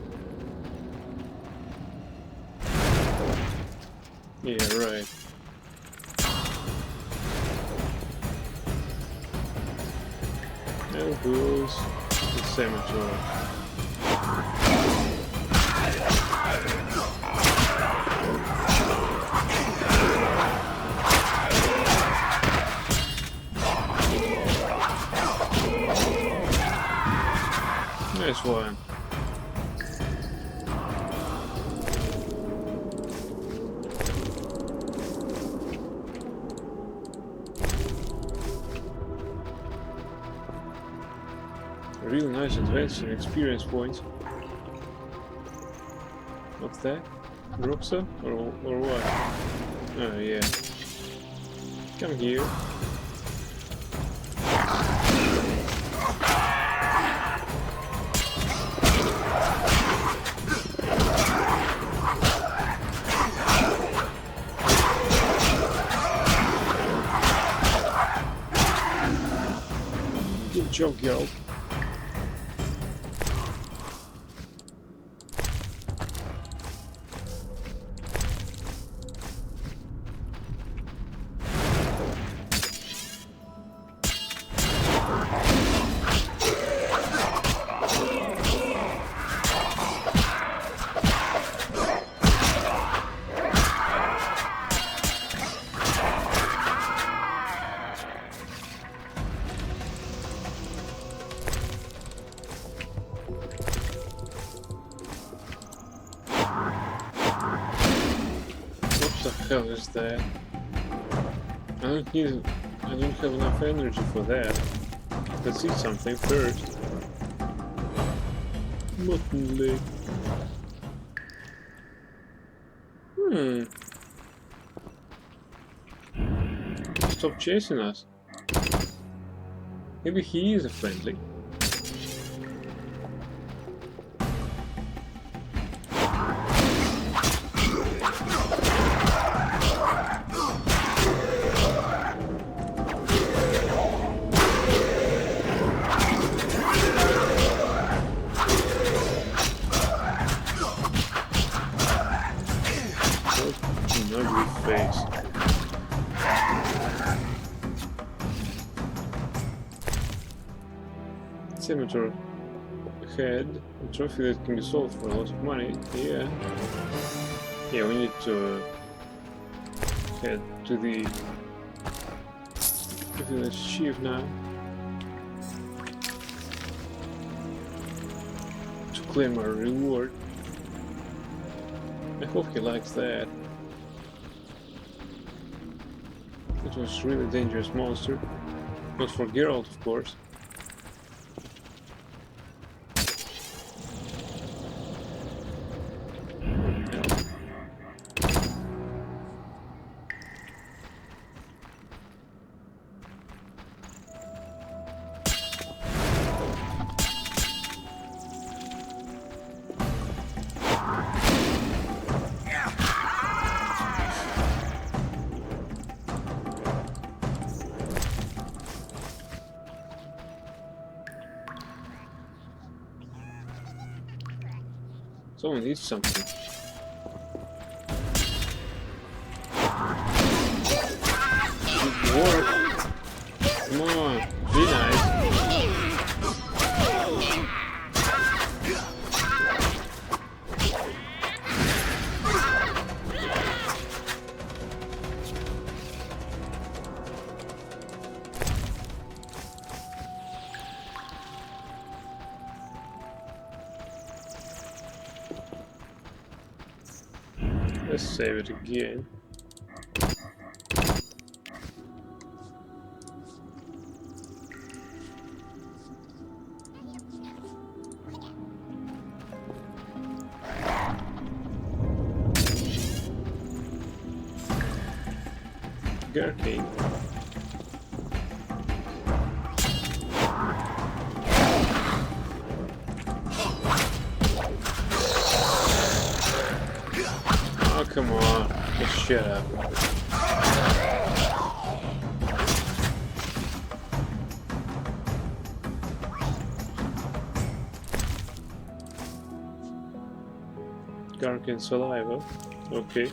Yeah, right. There goes the cemetery. Nice one. Real nice advance and experience points. What's that? Roxa? Or what? Oh yeah. Come here. Good job, girl. hell is that? I don't have enough energy for that. Let's eat something first. Mutton leg. Stop chasing us. Maybe he is a friendly. Scimitar head, a trophy that can be sold for a lot of money. Yeah, we need to head to the village chief now to claim our reward. I hope he likes that. It was a really dangerous monster, not for Geralt, of course. Someone needs something. Good work. Come on, be nice. Let's save it again. Gherkin. Oh, come on. Just shut up. Gherkin saliva. Okay.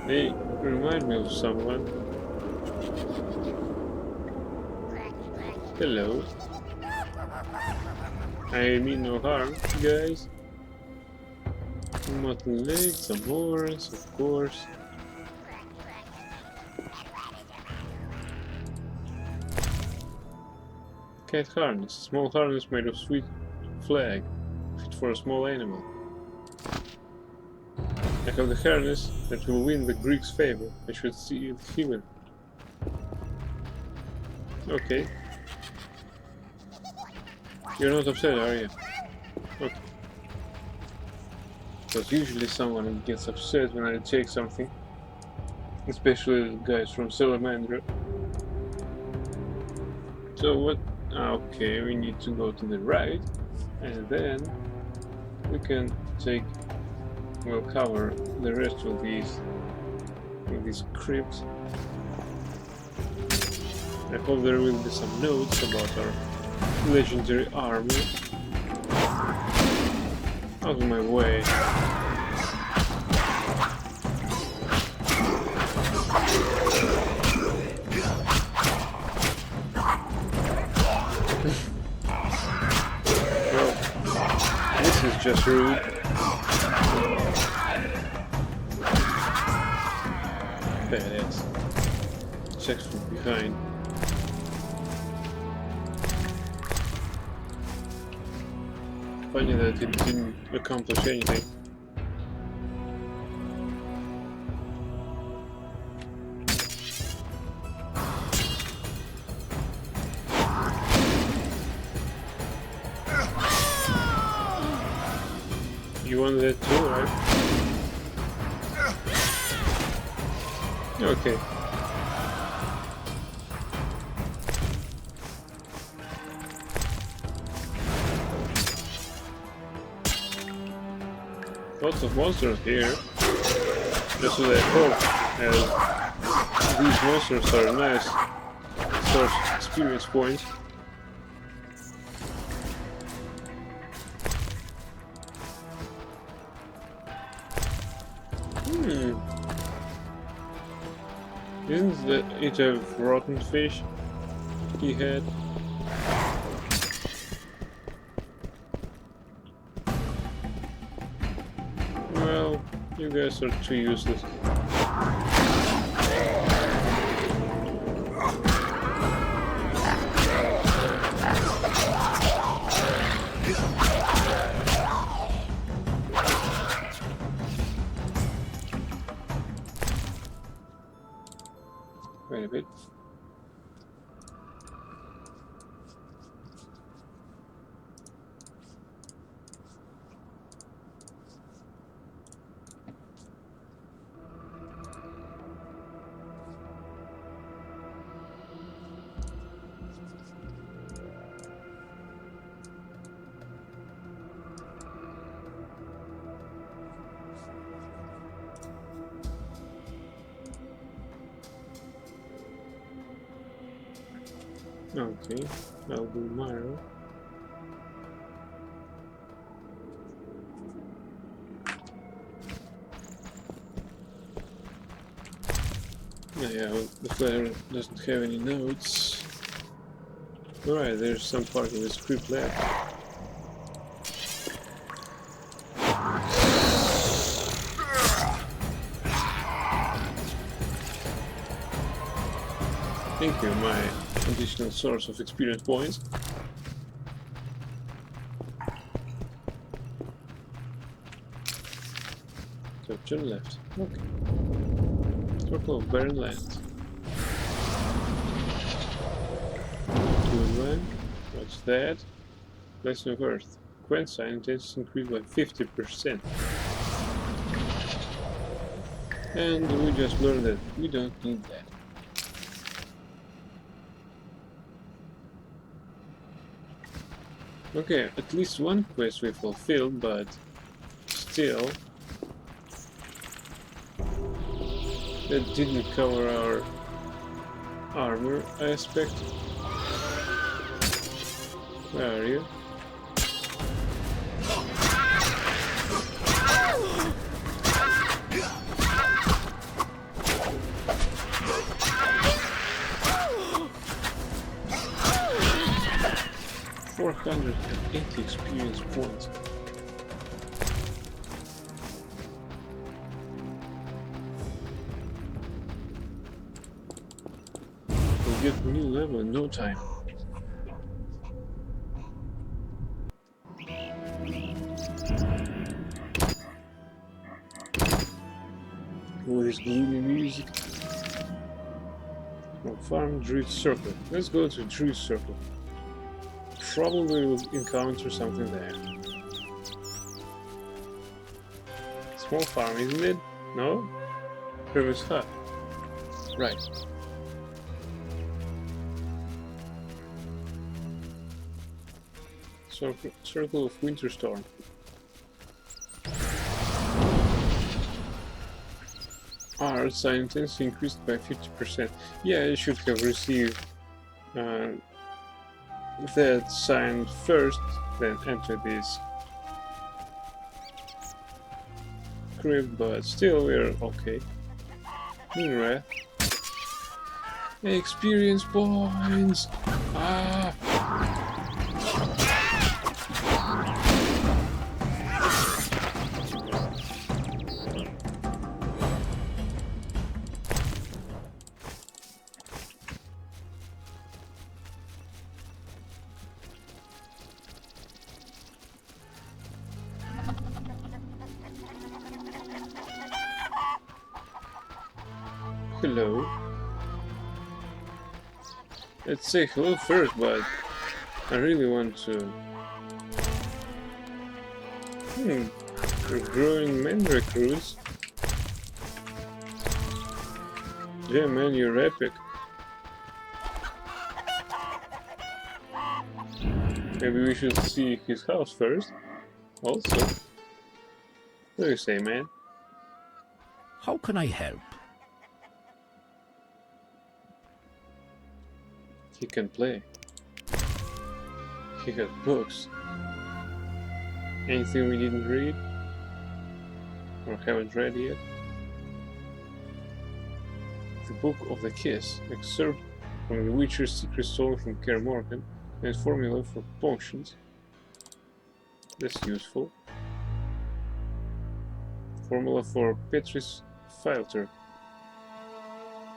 Hey, remind me of someone. Hello. I mean no harm, guys. Mutton legs, some horns, of course. Cat harness. Small harness made of sweet flag. Fit for a small animal. I have the harness that will win the Greeks' favor. I should see it healing. Okay. You're not upset, are you? Okay. Because usually someone gets upset when I take something. Especially the guys from Salamandra. So what? Okay, we need to go to the right. And then we can take... We'll cover the rest of these crypts. I hope there will be some notes about our legendary armor. Out of my way. Well, this is just rude. Badass. Checks from behind. Funny that it didn't accomplish anything. You wanted that too, right? Okay. Lots of monsters here. That's what I hope. And these monsters are nice source experience points. Isn't it a rotten fish he had? Well, you guys are too useless. Wait a bit. Okay, I'll do Mario. Yeah, the player doesn't have any notes. Alright, there's some part of the script left. Thank you, my additional source of experience points. So to the left. Okay. Circle of barren land. 2 and 1. What's that? Lesson of Earth. Quensa intensity increased by 50%. And we just learned that we don't need that. Okay, at least one quest we fulfilled, but still that didn't cover our armor aspect. Where are you? $480 experience points. We'll get a new level in no time. With this gloomy music. Well, farm Druid Circle. Let's go to Druid Circle. Probably will encounter something there. Small farm, isn't it? No? Previous hut. Right. Circle of Winterstorm. Art science increased by 50%. Yeah, I should have received that sign first, then enter this script, but still we're okay. Moonwrath. Experience points! Ah! Hello. Let's say hello first, but I really want to... We're growing men recruits. Yeah, man, you're epic. Maybe we should see his house first. Also. What do you say, man? How can I help? He can play. He has books. Anything we didn't read? Or haven't read yet? The Book of the Kiss, excerpt from The Witcher's Secret Song from Kaer Morhen, and formula for potions. That's useful. Formula for Petri's filter,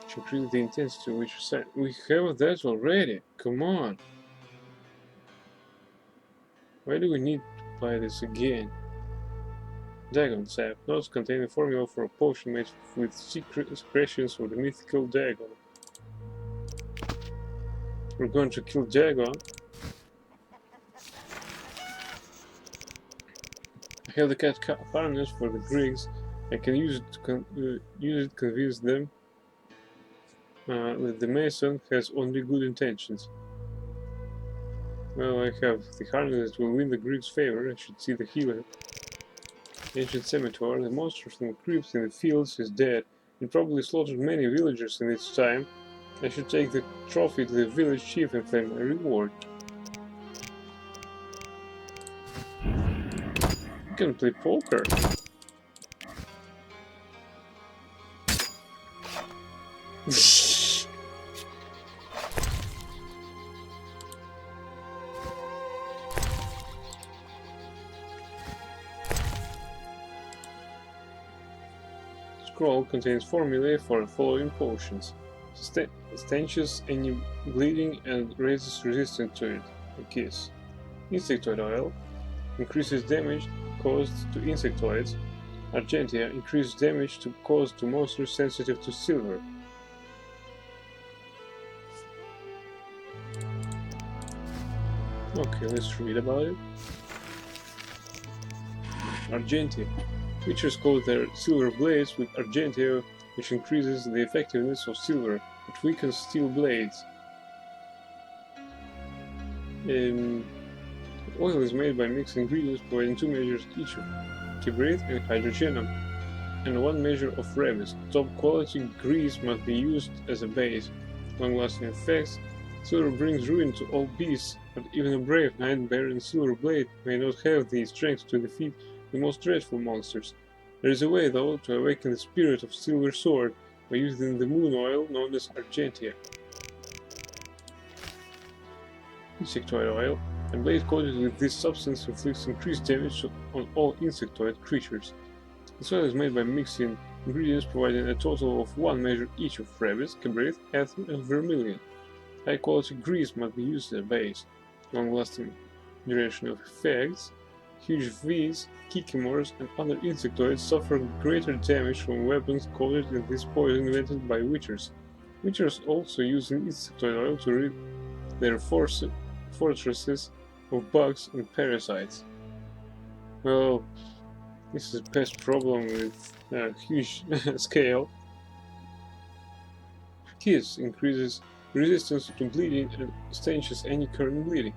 which increases the intensity of Witcher side. We have that already. Come on. Why do we need to buy this again? Dagon sap. Notes contain a formula for a potion made with secretions of the mythical Dagon. We're going to kill Dagon. I have the cat harness for the Griggs. I can use it to convince them that the Mason has only good intentions. Well, I have the harness that will win the Griggs' favor. I should see the healer. Ancient Scimitar, the monster from the crypts in the fields, is dead. It probably slaughtered many villagers in its time. I should take the trophy to the village chief and claim my reward. You can play poker. Scroll contains formulae for the following potions. Stanches any bleeding and raises resistance to it. A kiss. Insectoid oil increases damage caused to insectoids. Argentia increases damage caused to monsters sensitive to silver. Okay, let's read about it. Argentia. Witchers coat their silver blades with Argentia, which increases the effectiveness of silver, but weakens steel blades. The oil is made by mixing ingredients providing 2 measures each of Kibrit and hydrogenum, and 1 measure of Revis. Top quality grease must be used as a base. Long-lasting effects. Silver brings ruin to all beasts, but even a brave knight-bearing silver blade may not have the strength to defeat the most dreadful monsters. There is a way, though, to awaken the spirit of Silver Sword by using the moon oil known as Argentia. Insectoid oil. A blade coated with this substance inflicts increased damage on all insectoid creatures. This oil is made by mixing ingredients providing a total of 1 measure each of Revis, Cabrit, Ether, and Vermilion. High quality grease must be used as a base. Long-lasting duration of effects. Huge V's, Kikimores, and other insectoids suffer greater damage from weapons coated in this poison invented by witchers. Witchers also use insectoid oil to rid their fortresses of bugs and parasites. Well, this is a pest problem with a huge scale. Kiss increases resistance to bleeding and stanches any current bleeding.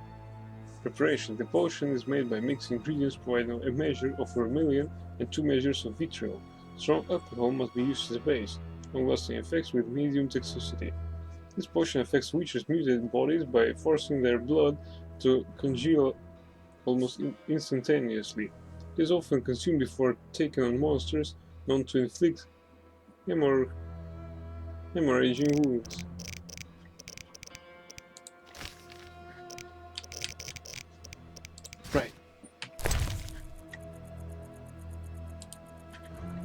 Preparation. The potion is made by mixing ingredients providing a measure of vermilion and 2 measures of vitriol. Strong alcohol must be used as a base. Long-lasting effects with medium toxicity. This potion affects witches' mutated bodies by forcing their blood to congeal almost instantaneously. It is often consumed before taken on monsters known to inflict hemorrhaging wounds. Right.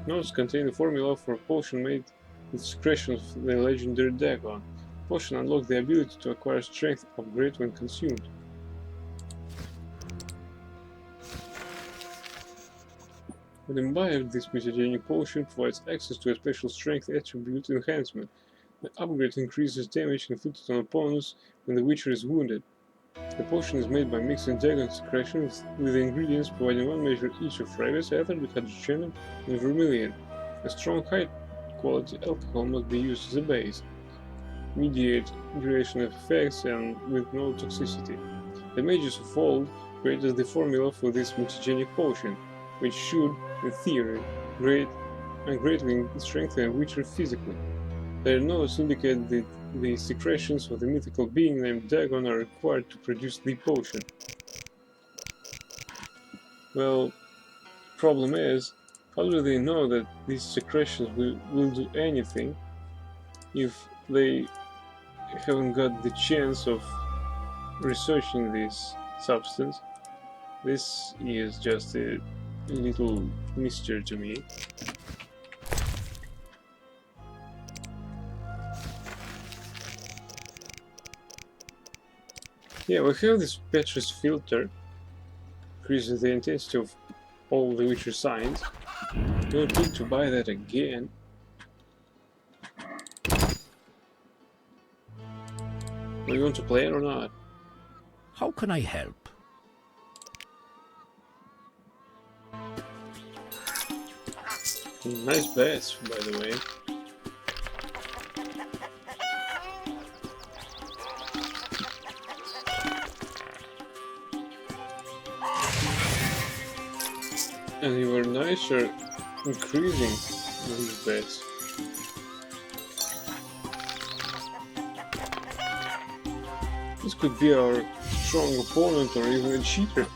Notes contain the formula for a potion made with secretions of the legendary Dagon. Potion unlocks the ability to acquire strength upgrade when consumed. When imbibed, this mutagenic potion provides access to a special strength attribute enhancement. The upgrade increases damage inflicted on opponents when the Witcher is wounded. The potion is made by mixing Dagon secretions with the ingredients providing one measure each of Fragrance, Ether, Hydrogen, and Vermilion. A strong high-quality alcohol must be used as a base, mediate duration of effects, and with no toxicity. The Mages of Old created the formula for this mutagenic potion, which should, in theory, greatly strengthen a Witcher physically. Their notes indicate that the secretions of the mythical being named Dagon are required to produce the potion. Well, problem is, how do they know that these secretions will do anything if they haven't got the chance of researching this substance? This is just a little mystery to me. Yeah, we have this Petrus filter, increasing the intensity of all the Witcher signs. Don't need to buy that again. Do you want to play it or not? How can I help? Nice bets, by the way. And you were nicer increasing these bets. This could be our strong opponent or even a cheater.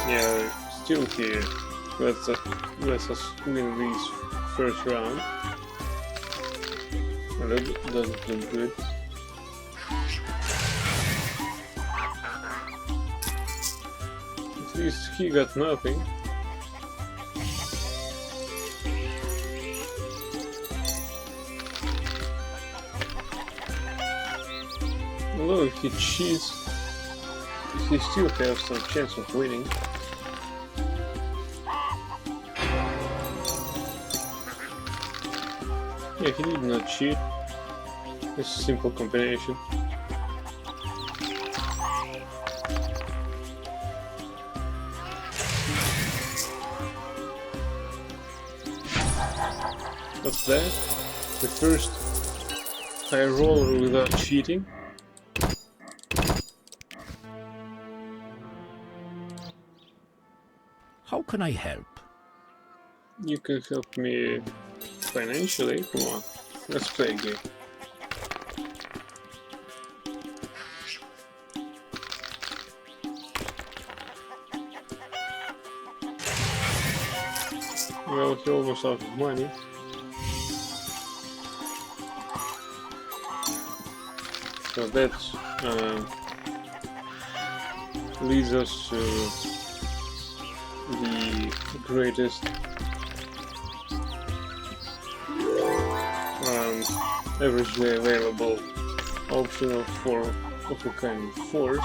Yeah, still here. Let's us win this first round. Well, that doesn't look good. At least he got nothing. Although if he cheats, he still has some chance of winning. Yeah, he did not cheat. It's a simple combination. What's that? The first high roller without cheating? How can I help? You can help me financially. Come on, let's play a game. Well, he almost out of money. So that leads us to the greatest averagely available option of a kind of force.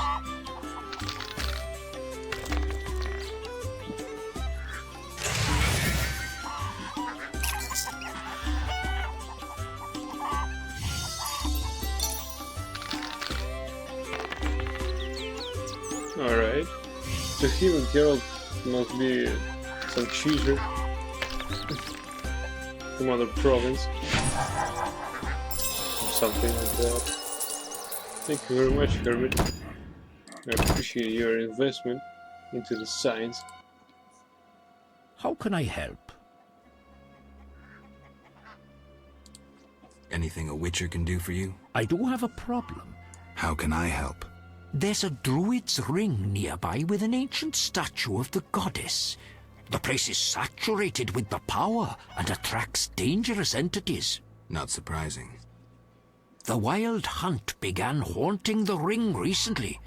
Alright. The Healing Herald must be some cheater from other province. Or something like that. Thank you very much, Hermit. I appreciate your investment into the science. How can I help? Anything a Witcher can do for you? I do have a problem. How can I help? There's a druid's ring nearby with an ancient statue of the goddess. The place is saturated with the power and attracts dangerous entities. Not surprising. The Wild Hunt began haunting the ring recently.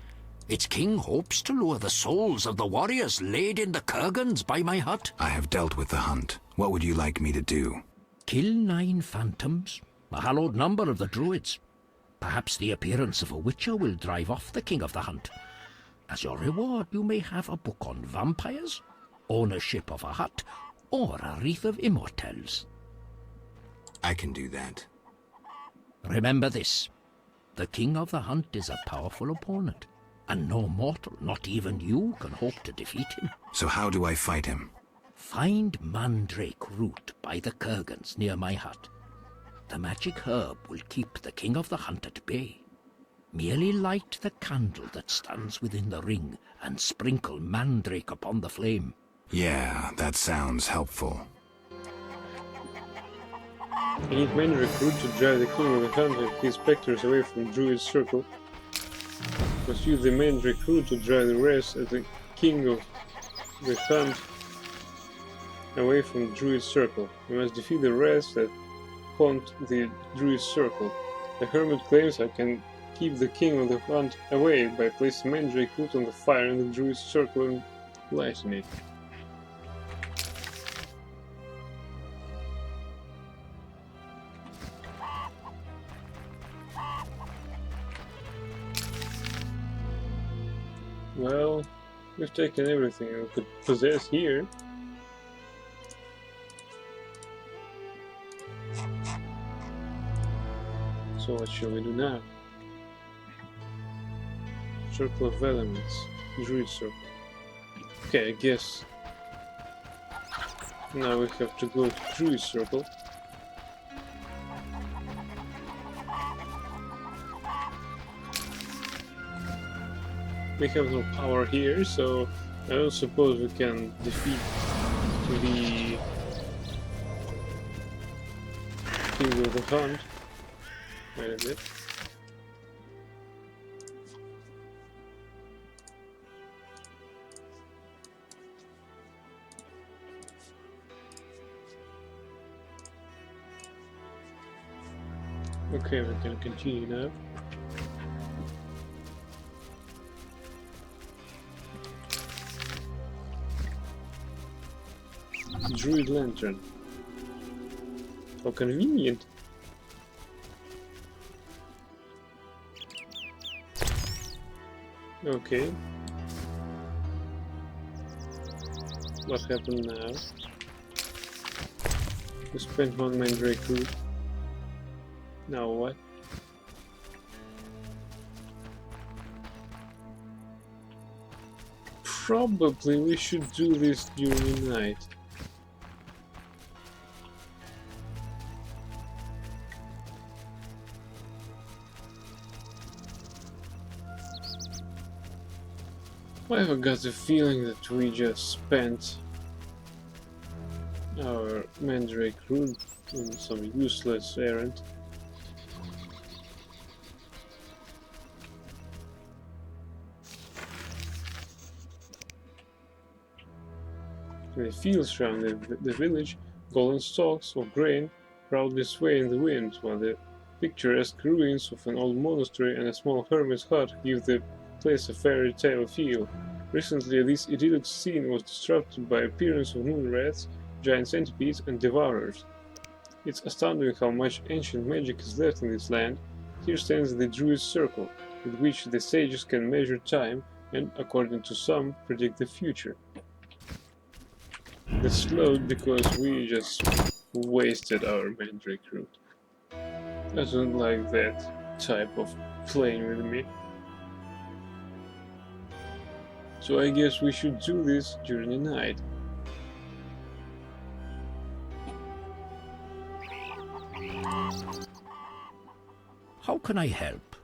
Its king hopes to lure the souls of the warriors laid in the kurgans by my hut. I have dealt with the Hunt. What would you like me to do? Kill 9 phantoms, a hallowed number of the druids. Perhaps the appearance of a Witcher will drive off the King of the Hunt. As your reward, you may have a book on vampires, ownership of a hut, or a wreath of immortelles. I can do that. Remember this. The King of the Hunt is a powerful opponent, and no mortal, not even you, can hope to defeat him. So how do I fight him? Find mandrake root by the kurgans near my hut. The magic herb will keep the King of the Hunt at bay. Merely light the candle that stands within the ring and sprinkle mandrake upon the flame. Yeah, that sounds helpful. I need mandrake root to drive the King of the Hunt and his specters away from Druid's circle. Must use the mandrake root to drive the rest of the King of the Hunt away from Druid's circle. We must defeat the rest that haunt the Druid's circle. The hermit claims I can keep the King of the Hunt away by placing mandrake root on the fire in the Druid's circle and lighting it. Well, we've taken everything we could possess here. So what shall we do now? Circle of Elements. Druid Circle. Okay, I guess now we have to go to Druid Circle. We have no power here, so I don't suppose we can defeat the King of the Hunt. Wait a bit. Okay, we can continue now. Druid Lantern. How convenient. Okay. What happened now? We spent one mandrake root. Now what? Probably we should do this during the night. I've got the feeling that we just spent our mandrake root on some useless errand. In the fields surrounding the village, golden stalks of grain proudly sway in the wind, while the picturesque ruins of an old monastery and a small hermit's hut give the place a fairy tale feel. Recently, this idyllic scene was disrupted by appearance of moon rats, giant centipedes, and devourers. It's astounding how much ancient magic is left in this land. Here stands the Druid's Circle, with which the sages can measure time and, according to some, predict the future. It's slowed because we just wasted our mandrake root. I don't like that type of playing with me. So I guess we should do this during the night. How can I help?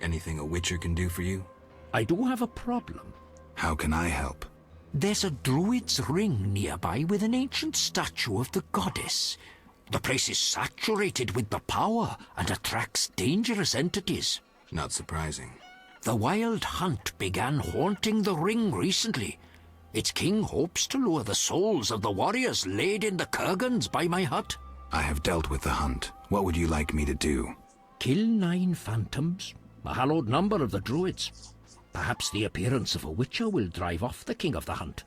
Anything a witcher can do for you? I do have a problem. How can I help? There's a druid's ring nearby with an ancient statue of the goddess. The place is saturated with the power and attracts dangerous entities. Not surprising. The Wild Hunt began haunting the ring recently. Its king hopes to lure the souls of the warriors laid in the kurgans by my hut. I have dealt with the hunt. What would you like me to do? Kill 9 phantoms, a hallowed number of the druids. Perhaps the appearance of a witcher will drive off the King of the Hunt.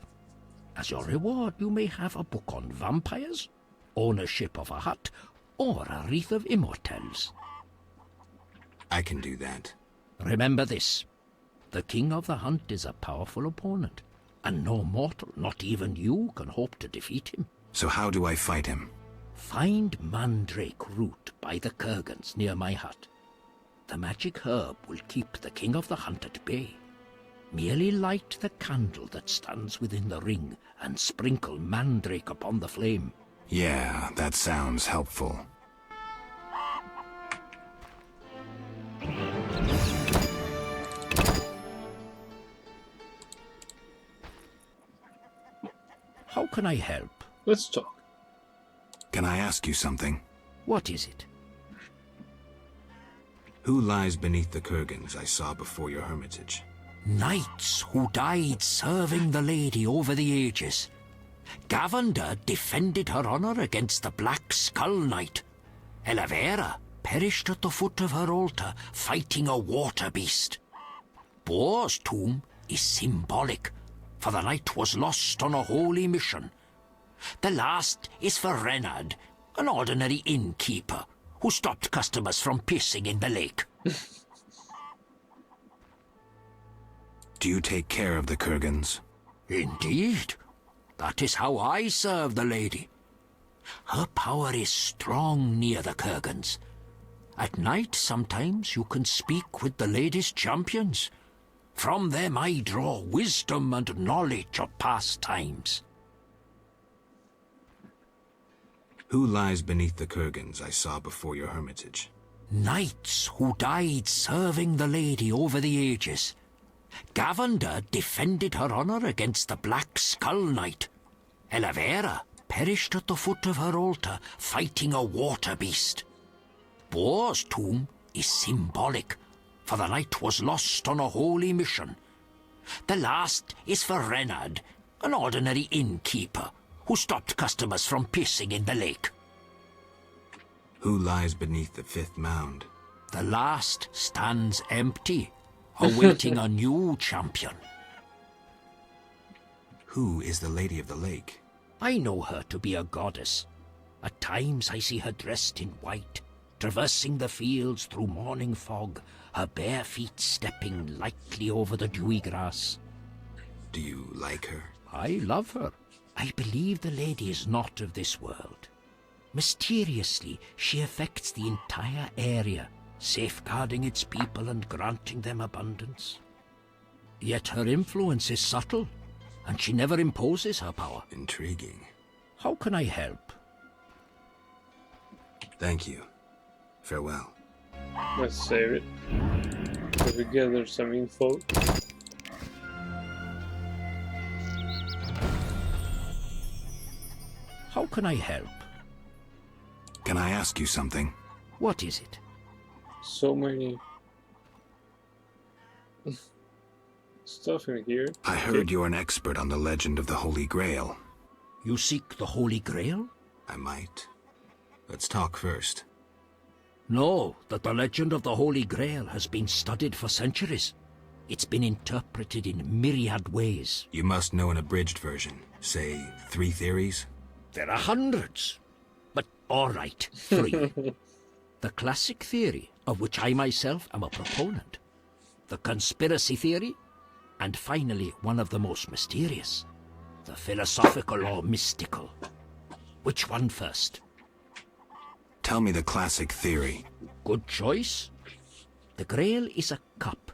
As your reward, you may have a book on vampires, ownership of a hut, or a wreath of immortelles. I can do that. Remember this. The King of the Hunt is a powerful opponent, and no mortal, not even you, can hope to defeat him. So how do I fight him? Find Mandrake Root by the Kurgans near my hut. The magic herb will keep the King of the Hunt at bay. Merely light the candle that stands within the ring and sprinkle Mandrake upon the flame. Yeah, that sounds helpful. How can I help? Let's talk. Can I ask you something? What is it? Who lies beneath the Kurgans I saw before your hermitage? Knights who died serving the lady over the ages. Gavender defended her honor against the Black Skull Knight. Elavera perished at the foot of her altar fighting a water beast. Boar's tomb is symbolic, for the knight was lost on a holy mission. The last is for Renard, an ordinary innkeeper who stopped customers from pissing in the lake. Do you take care of the Kurgans? Indeed. That is how I serve the lady. Her power is strong near the Kurgans. At night, sometimes you can speak with the lady's champions. From them I draw wisdom and knowledge of past times. Who lies beneath the Kurgans I saw before your hermitage? Knights who died serving the lady over the ages. Gavender defended her honor against the Black Skull Knight. Elavera perished at the foot of her altar fighting a water beast. Boar's tomb is symbolic, for the knight was lost on a holy mission. The last is for Renard, an ordinary innkeeper who stopped customers from pissing in the lake. Who lies beneath the fifth mound? The last stands empty, awaiting a new champion. Who is the Lady of the Lake? I know her to be a goddess. At times I see her dressed in white, traversing the fields through morning fog, her bare feet stepping lightly over the dewy grass. Do you like her? I love her. I believe the lady is not of this world. Mysteriously, she affects the entire area, safeguarding its people and granting them abundance. Yet her influence is subtle, and she never imposes her power. Intriguing. How can I help? Thank you. Farewell. Let's save it. So we gather some info. How can I help? Can I ask you something? What is it? So many stuff in here. I heard you're an expert on the legend of the Holy Grail. You seek the Holy Grail? I might. Let's talk first. Know that the legend of the Holy Grail has been studied for centuries. It's been interpreted in myriad ways. You must know an abridged version. Say, 3 theories? There are hundreds. But all right, 3. The classic theory, of which I myself am a proponent. The conspiracy theory. And finally, one of the most mysterious. The philosophical or mystical. Which one first? Tell me the classic theory. Good choice. The Grail is a cup,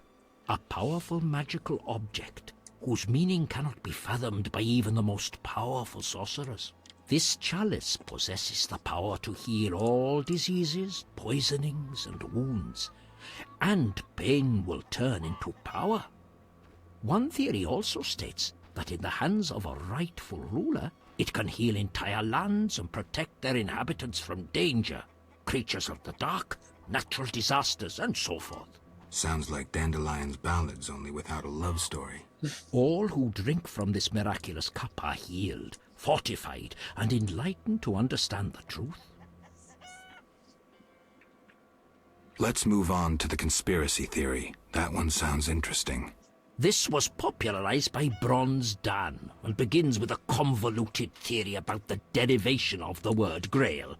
a powerful magical object, whose meaning cannot be fathomed by even the most powerful sorcerers. This chalice possesses the power to heal all diseases, poisonings, and wounds, and pain will turn into power. One theory also states that in the hands of a rightful ruler, it can heal entire lands and protect their inhabitants from danger, creatures of the dark, natural disasters, and so forth. Sounds like Dandelion's ballads, only without a love story. All who drink from this miraculous cup are healed, fortified, and enlightened to understand the truth. Let's move on to the conspiracy theory. That one sounds interesting. This was popularized by Bronze Dan and begins with a convoluted theory about the derivation of the word Grail.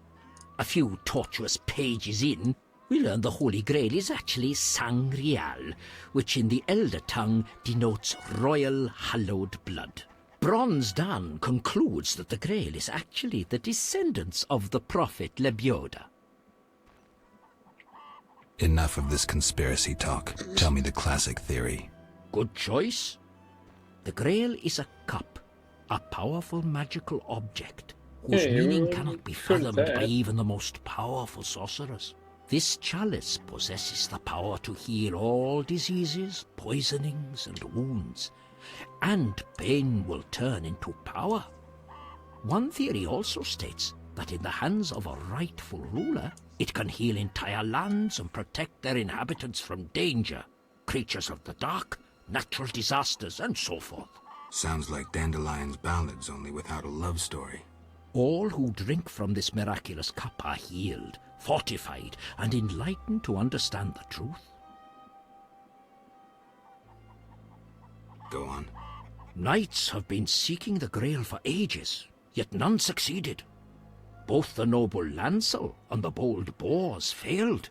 A few tortuous pages in, we learn the Holy Grail is actually Sangreal, which in the Elder tongue denotes royal hallowed blood. Bronze Dan concludes that the Grail is actually the descendants of the prophet Lebioda. Enough of this conspiracy talk. Tell me the classic theory. Good choice. The Grail is a cup, a powerful magical object, whose meaning cannot be fathomed by even the most powerful sorcerers. This chalice possesses the power to heal all diseases, poisonings, and wounds, and pain will turn into power. One theory also states that in the hands of a rightful ruler, it can heal entire lands and protect their inhabitants from danger, creatures of the dark, natural disasters, and so forth. Sounds like Dandelion's ballads, only without a love story. All who drink from this miraculous cup are healed, fortified, and enlightened to understand the truth. Go on. Knights have been seeking the Grail for ages, yet none succeeded. Both the noble Lancel and the bold Bors failed.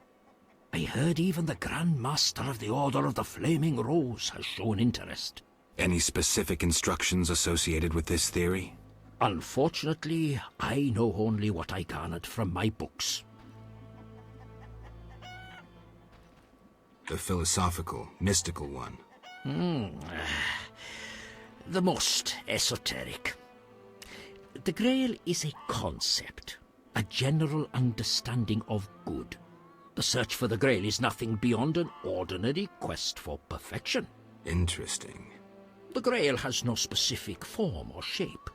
I heard even the Grand Master of the Order of the Flaming Rose has shown interest. Any specific instructions associated with this theory? Unfortunately, I know only what I garnered from my books. The philosophical, mystical one. The most esoteric. The Grail is a concept, a general understanding of good. The search for the Grail is nothing beyond an ordinary quest for perfection. Interesting. The Grail has no specific form or shape.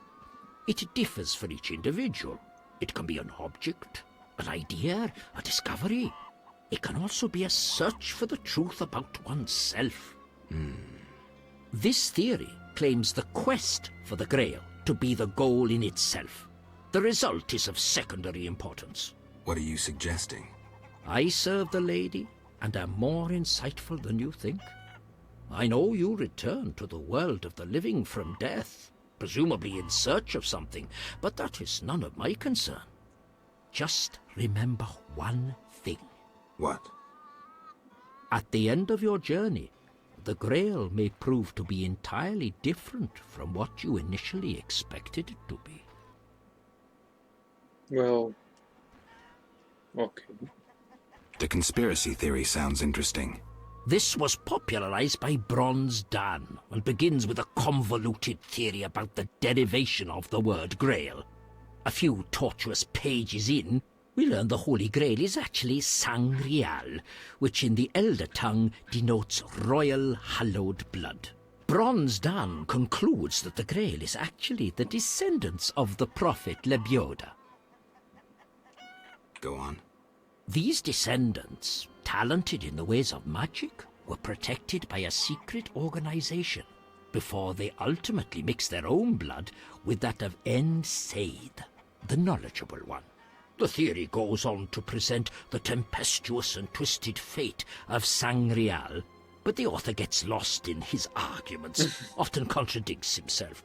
It differs for each individual. It can be an object, an idea, a discovery. It can also be a search for the truth about oneself. This theory claims the quest for the Grail to be the goal in itself. The result is of secondary importance. What are you suggesting? I serve the lady and am more insightful than you think. I know you return to the world of the living from death, presumably in search of something, but that is none of my concern. Just remember one thing. What? At the end of your journey, the Grail may prove to be entirely different from what you initially expected it to be. Well, okay. The conspiracy theory sounds interesting. This was popularized by Bronze Dan and begins with a convoluted theory about the derivation of the word Grail. A few tortuous pages in, we learn the Holy Grail is actually Sangreal, which in the Elder tongue denotes royal hallowed blood. Bronze Dan concludes that the Grail is actually the descendants of the prophet Lebioda. Go on. These descendants, talented in the ways of magic, were protected by a secret organization before they ultimately mixed their own blood with that of En-Seid, the knowledgeable one. The theory goes on to present the tempestuous and twisted fate of Sangreal, but the author gets lost in his arguments, often contradicts himself.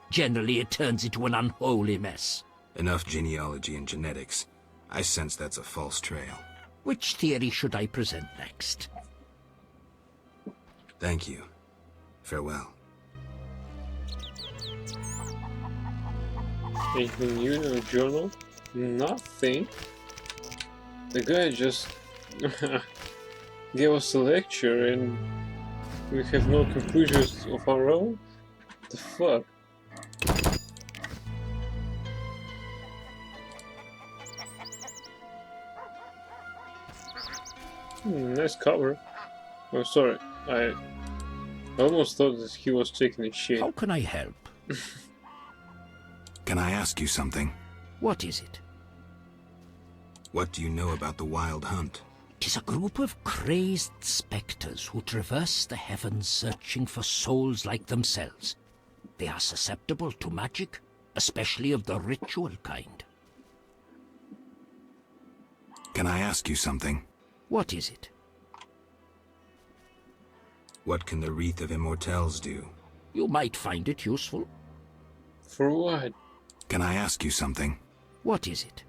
Generally, it turns into an unholy mess. Enough genealogy and genetics. I sense that's a false trail. Which theory should I present next? Thank you. Farewell. Anything new in the journal? Nothing. The guy just gave us a lecture and we have no conclusions of our own? What the fuck? Nice cover. Oh, sorry. I almost thought that he was taking a shit. How can I help? Can I ask you something? What is it? What do you know about the Wild Hunt? 'Tis a group of crazed spectres who traverse the heavens searching for souls like themselves. They are susceptible to magic, especially of the ritual kind. Can I ask you something? What is it? What can the Wreath of Immortelles do? You might find it useful. For what? Can I ask you something? What is it?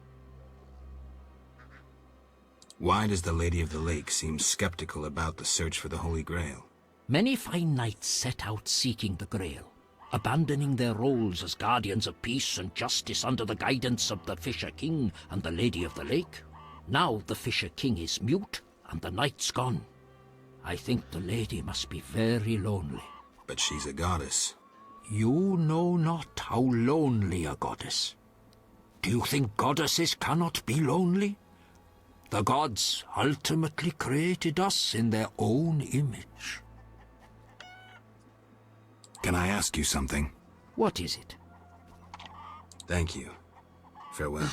Why does the Lady of the Lake seem skeptical about the search for the Holy Grail? Many fine knights set out seeking the Grail, abandoning their roles as guardians of peace and justice under the guidance of the Fisher King and the Lady of the Lake. Now the Fisher King is mute, and the knight's gone. I think the lady must be very lonely. But she's a goddess. You know not how lonely a goddess. Do you think goddesses cannot be lonely? The gods ultimately created us in their own image. Can I ask you something? What is it? Thank you. Farewell.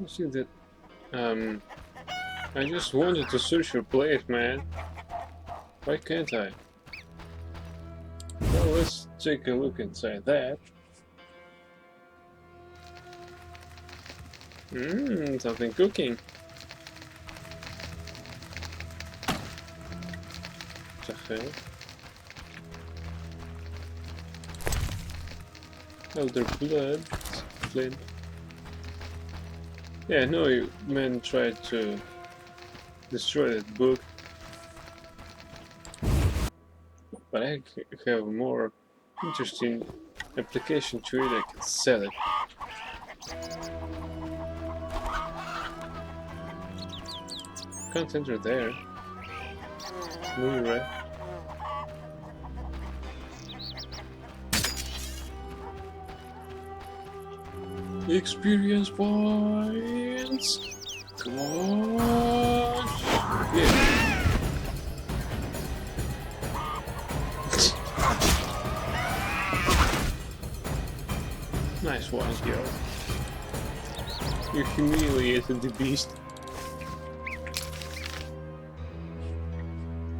You see that? I just wanted to search your place, man. Why can't I? Well, let's take a look inside that. Something cooking. What the hell? Elder blood. Flint. Yeah, no, you men tried to destroy that book. But I have a more interesting application to it. I can sell it. Can't enter there. Moving right. Experience points. Come on. Yeah. Nice one, girl. You humiliated the beast.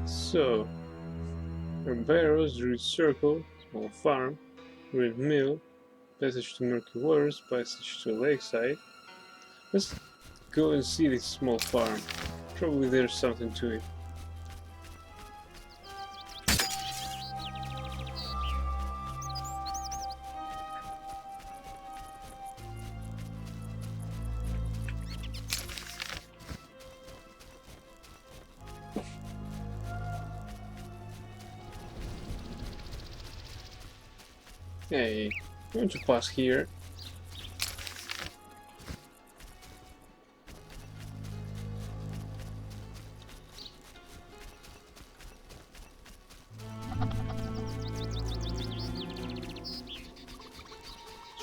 So, from Barrows, Root Circle, small farm, Red Mill, passage to Murky Waters, passage to Lakeside. Let's go and see this small farm. Probably there's something to it. Hey, I'm going to pass here.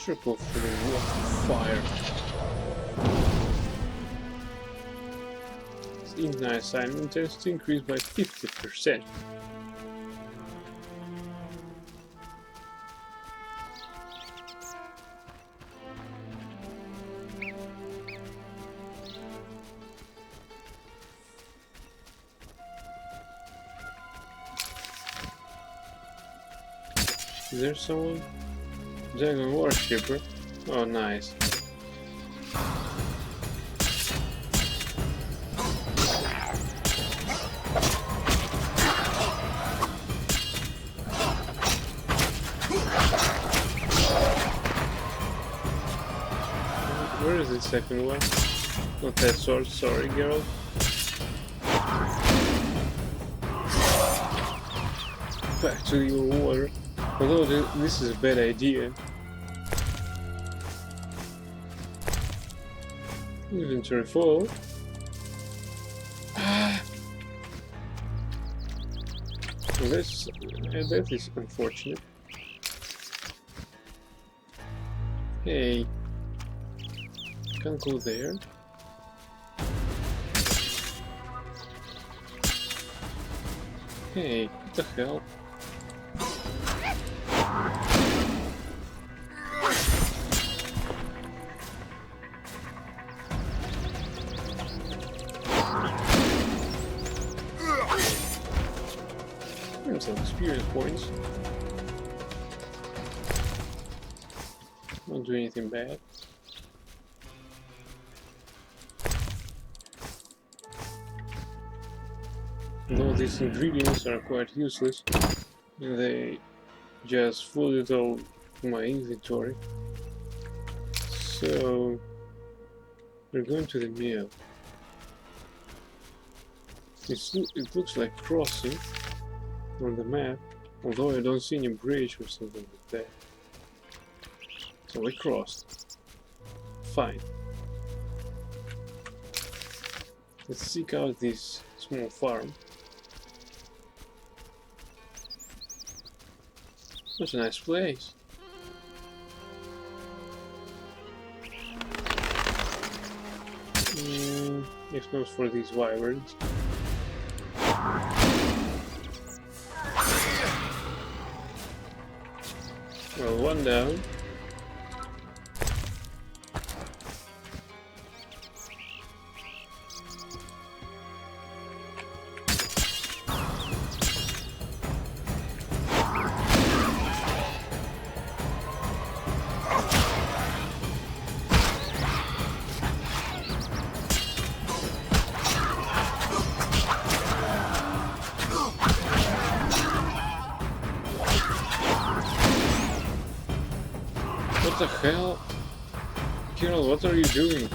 Triple for the wall of fire. Ignite assignment intensity increased by 50%. Is there someone? Dragon Worshipper? Oh, nice. Where is the second one? Not that sword, sorry, Geralt. Back to your water. Although this is a bad idea. Inventory full. Well, that is unfortunate. Hey, can't go there. Hey, what the hell? Some experience points. Won't do anything bad. Though these ingredients are quite useless, they just full it all in my inventory. So we're going to the mill. It looks like crossing on the map, although I don't see any bridge or something like that. So we crossed. Fine. Let's seek out this small farm. Such a nice place. If not for these wyverns. Well, one down. What the hell? Kirill, what are you doing?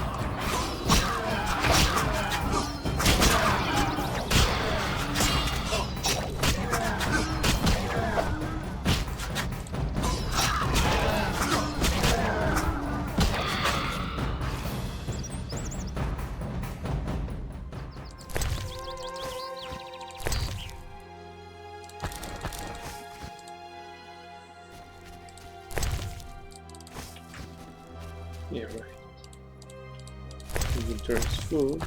Yeah, right. Inventory is full.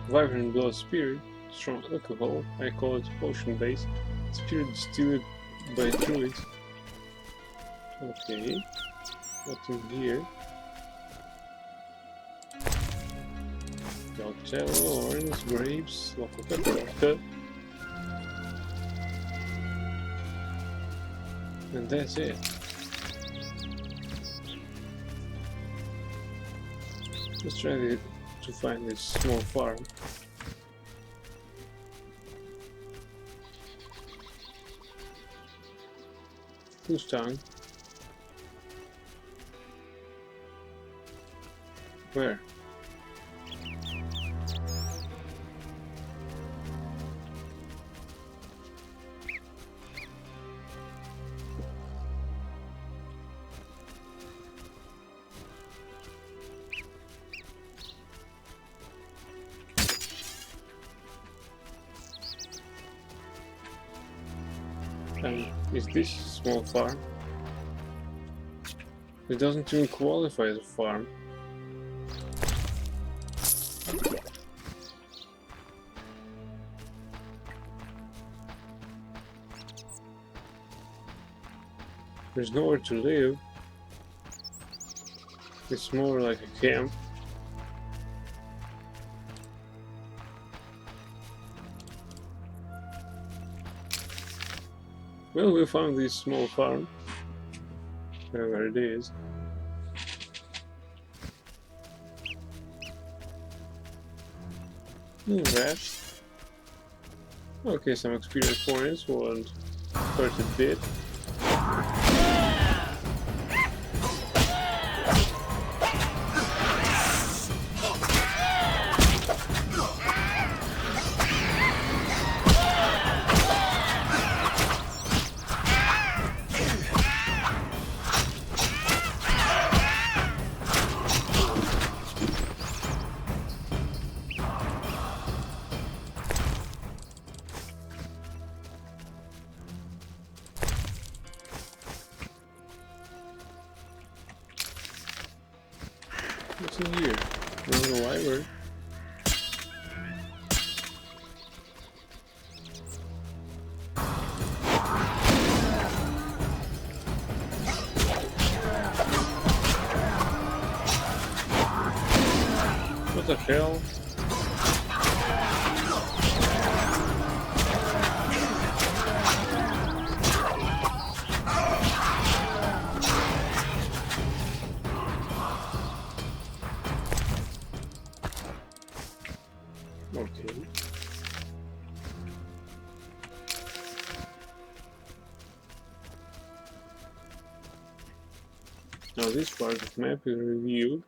Wyvern Blood Spirit, strong alcohol, I call it potion base. Spirit distilled by druids. Okay, what's in here? Cocktail, orange, grapes, local pepper, and that's it. Let's try to find this small farm. Whose town? Where? Is this small farm? It doesn't even qualify as a farm. There's nowhere to live. It's more like a camp. Well, we found this small farm, wherever it is. Rest. Okay, some experience points won't hurt a bit. What's in here? Another wyvern. What the hell? Okay. Now this part of the map is reviewed.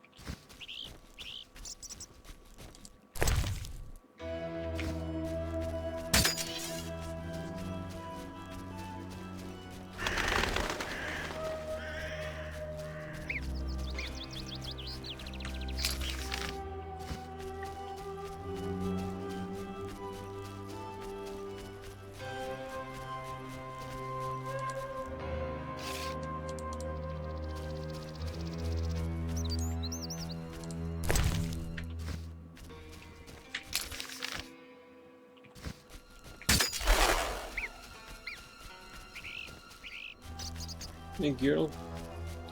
Hey girl,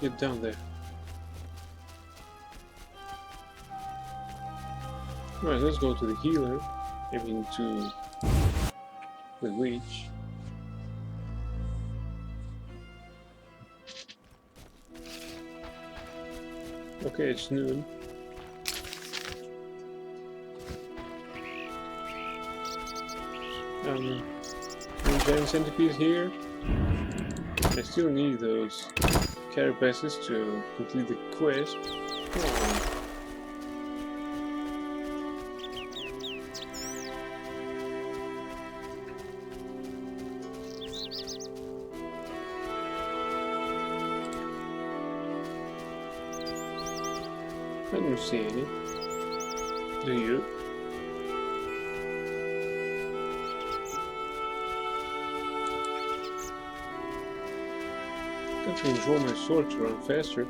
get down there. Alright, let's go to the healer. I mean to the witch. Okay, it's noon. Giant centipede here. I still need those carapasses to complete the quest. Come on. I don't see any. Do you? I can control my sword to run faster.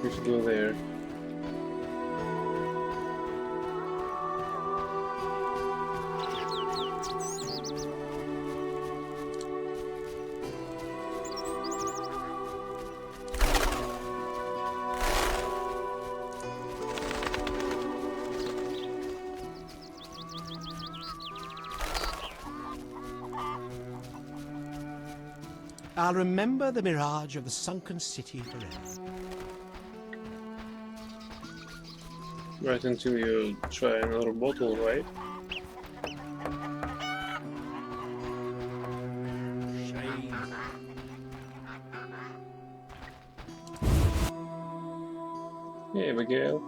We should go there. I'll remember the mirage of the sunken city forever. Right until you try another bottle, right? Hey, Abigail.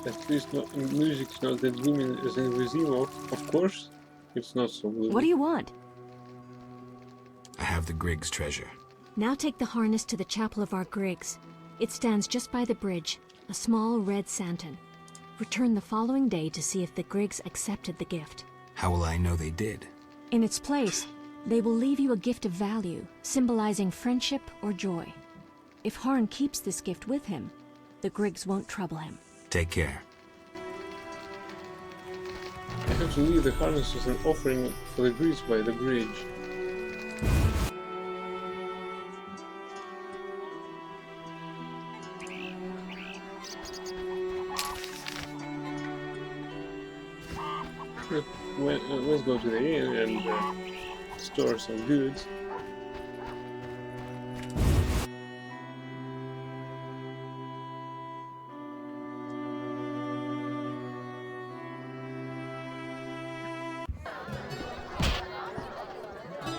At least music's not that luminous and invisible, of course. It's not so blue. What do you want? I have the Griggs treasure. Now take the harness to the chapel of our Griggs. It stands just by the bridge, a small red santon. Return the following day to see if the Griggs accepted the gift. How will I know they did? In its place, they will leave you a gift of value, symbolizing friendship or joy. If Harn keeps this gift with him, the Griggs won't trouble him. Take care. I have to leave the harness as an offering for the grease by the bridge. Let's go to the inn and store some goods.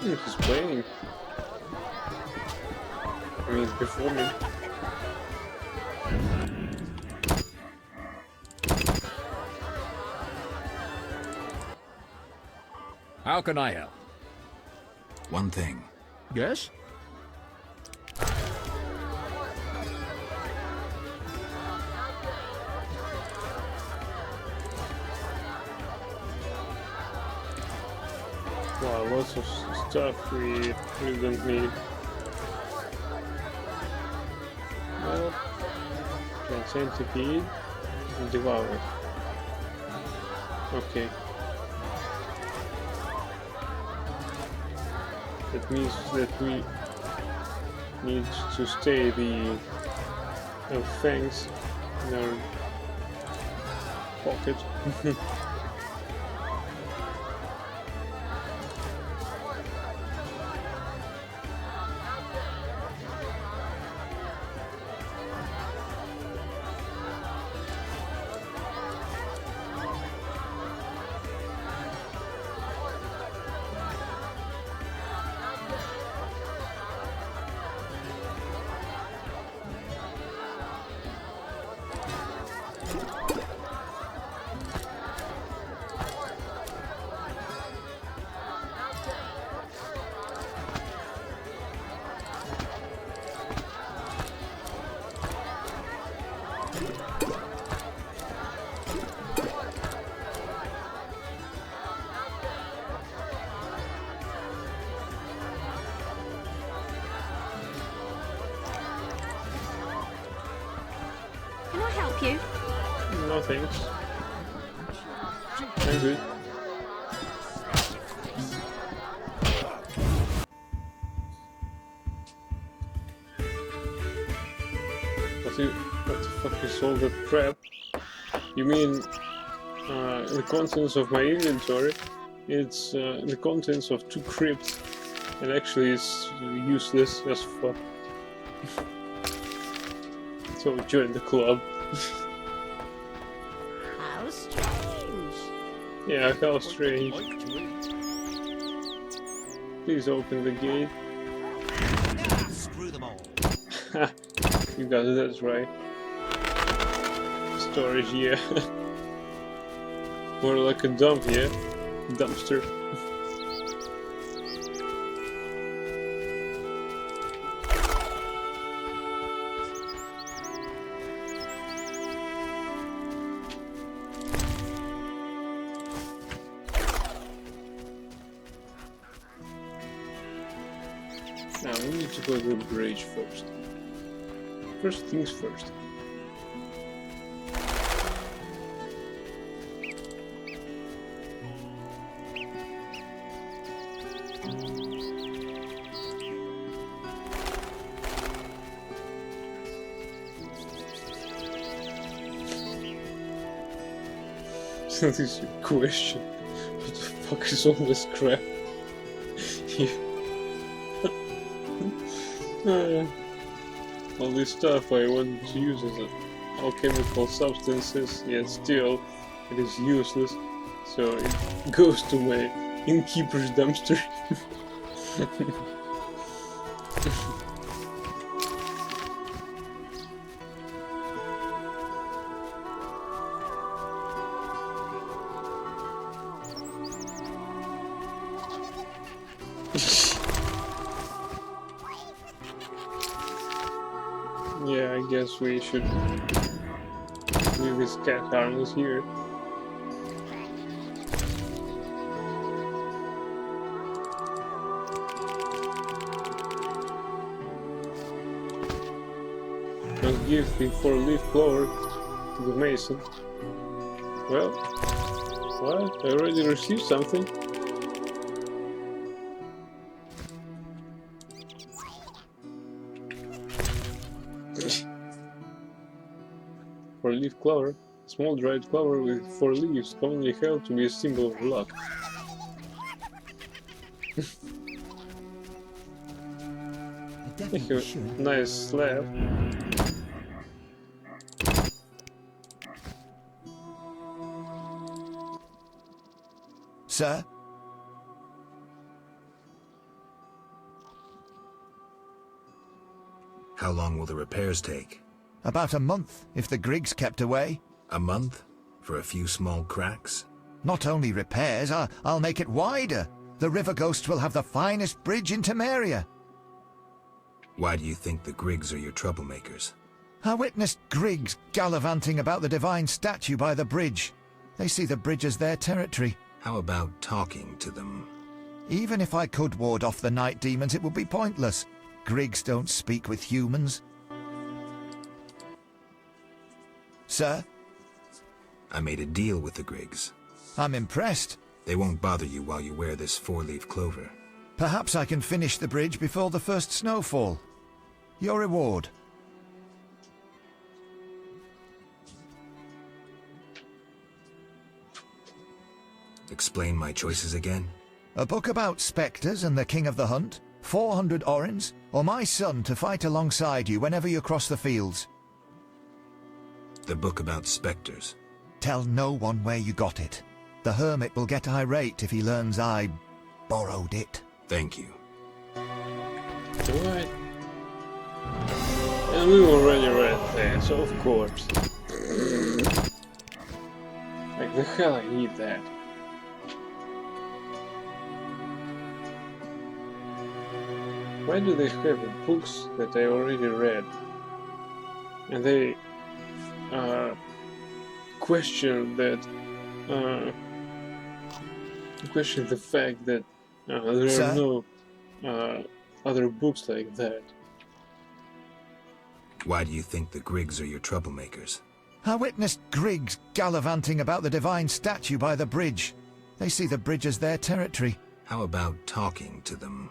He's playing. I mean, he's performing. How can I help? One thing. Yes? Wow, lots of stuff we don't need. Well, giant centipede and devour. Okay. That means that we need to stay the fangs in our pocket. Can I help you? No thanks. I'm good. What the fuck is all that crap? You mean the contents of my inventory? It's the contents of 2 crypts, and actually it's useless as fuck. So join the club. How strange. Yeah, how strange. Please open the gate. Screw them all. You got it, that's right. Storage, yeah. More like a dump, yeah? Dumpster. Now we need to go to the bridge first. First things first. This is your question. What the fuck is all this crap? All this stuff I wanted to use as alchemical substances, yet still it is useless, so it goes to my innkeeper's dumpster. Yeah, I guess we should leave this cat harness here. Must give the 4-leaf clover to the mason. Well, What? I already received something? Four-leaf clover. Small dried clover with 4 leaves, commonly held to be a symbol of luck. Thank you. Nice slab. Sir? How long will the repairs take? About a month, if the Griggs kept away. A month? For a few small cracks? Not only repairs, I'll make it wider. The River Ghost will have the finest bridge in Temeria. Why do you think the Griggs are your troublemakers? I witnessed Griggs gallivanting about the divine statue by the bridge. They see the bridge as their territory. How about talking to them? Even if I could ward off the night demons, it would be pointless. Griggs don't speak with humans. Sir? I made a deal with the Griggs. I'm impressed. They won't bother you while you wear this 4-leaf clover. Perhaps I can finish the bridge before the first snowfall. Your reward. Explain my choices again? A book about spectres and the King of the Hunt, 400 orens, or my son to fight alongside you whenever you cross the fields. The book about spectres. Tell no one where you got it. The hermit will get irate if he learns I borrowed it. Thank you. Alright. And we already read that, so of course. Like the hell I need that. Why do they have books that I already read? And they question that question the fact that there Sir? are no other books like that. Why do you think the Griggs are your troublemakers? I witnessed Griggs gallivanting about the divine statue by the bridge. They see the bridge as their territory. How about talking to them?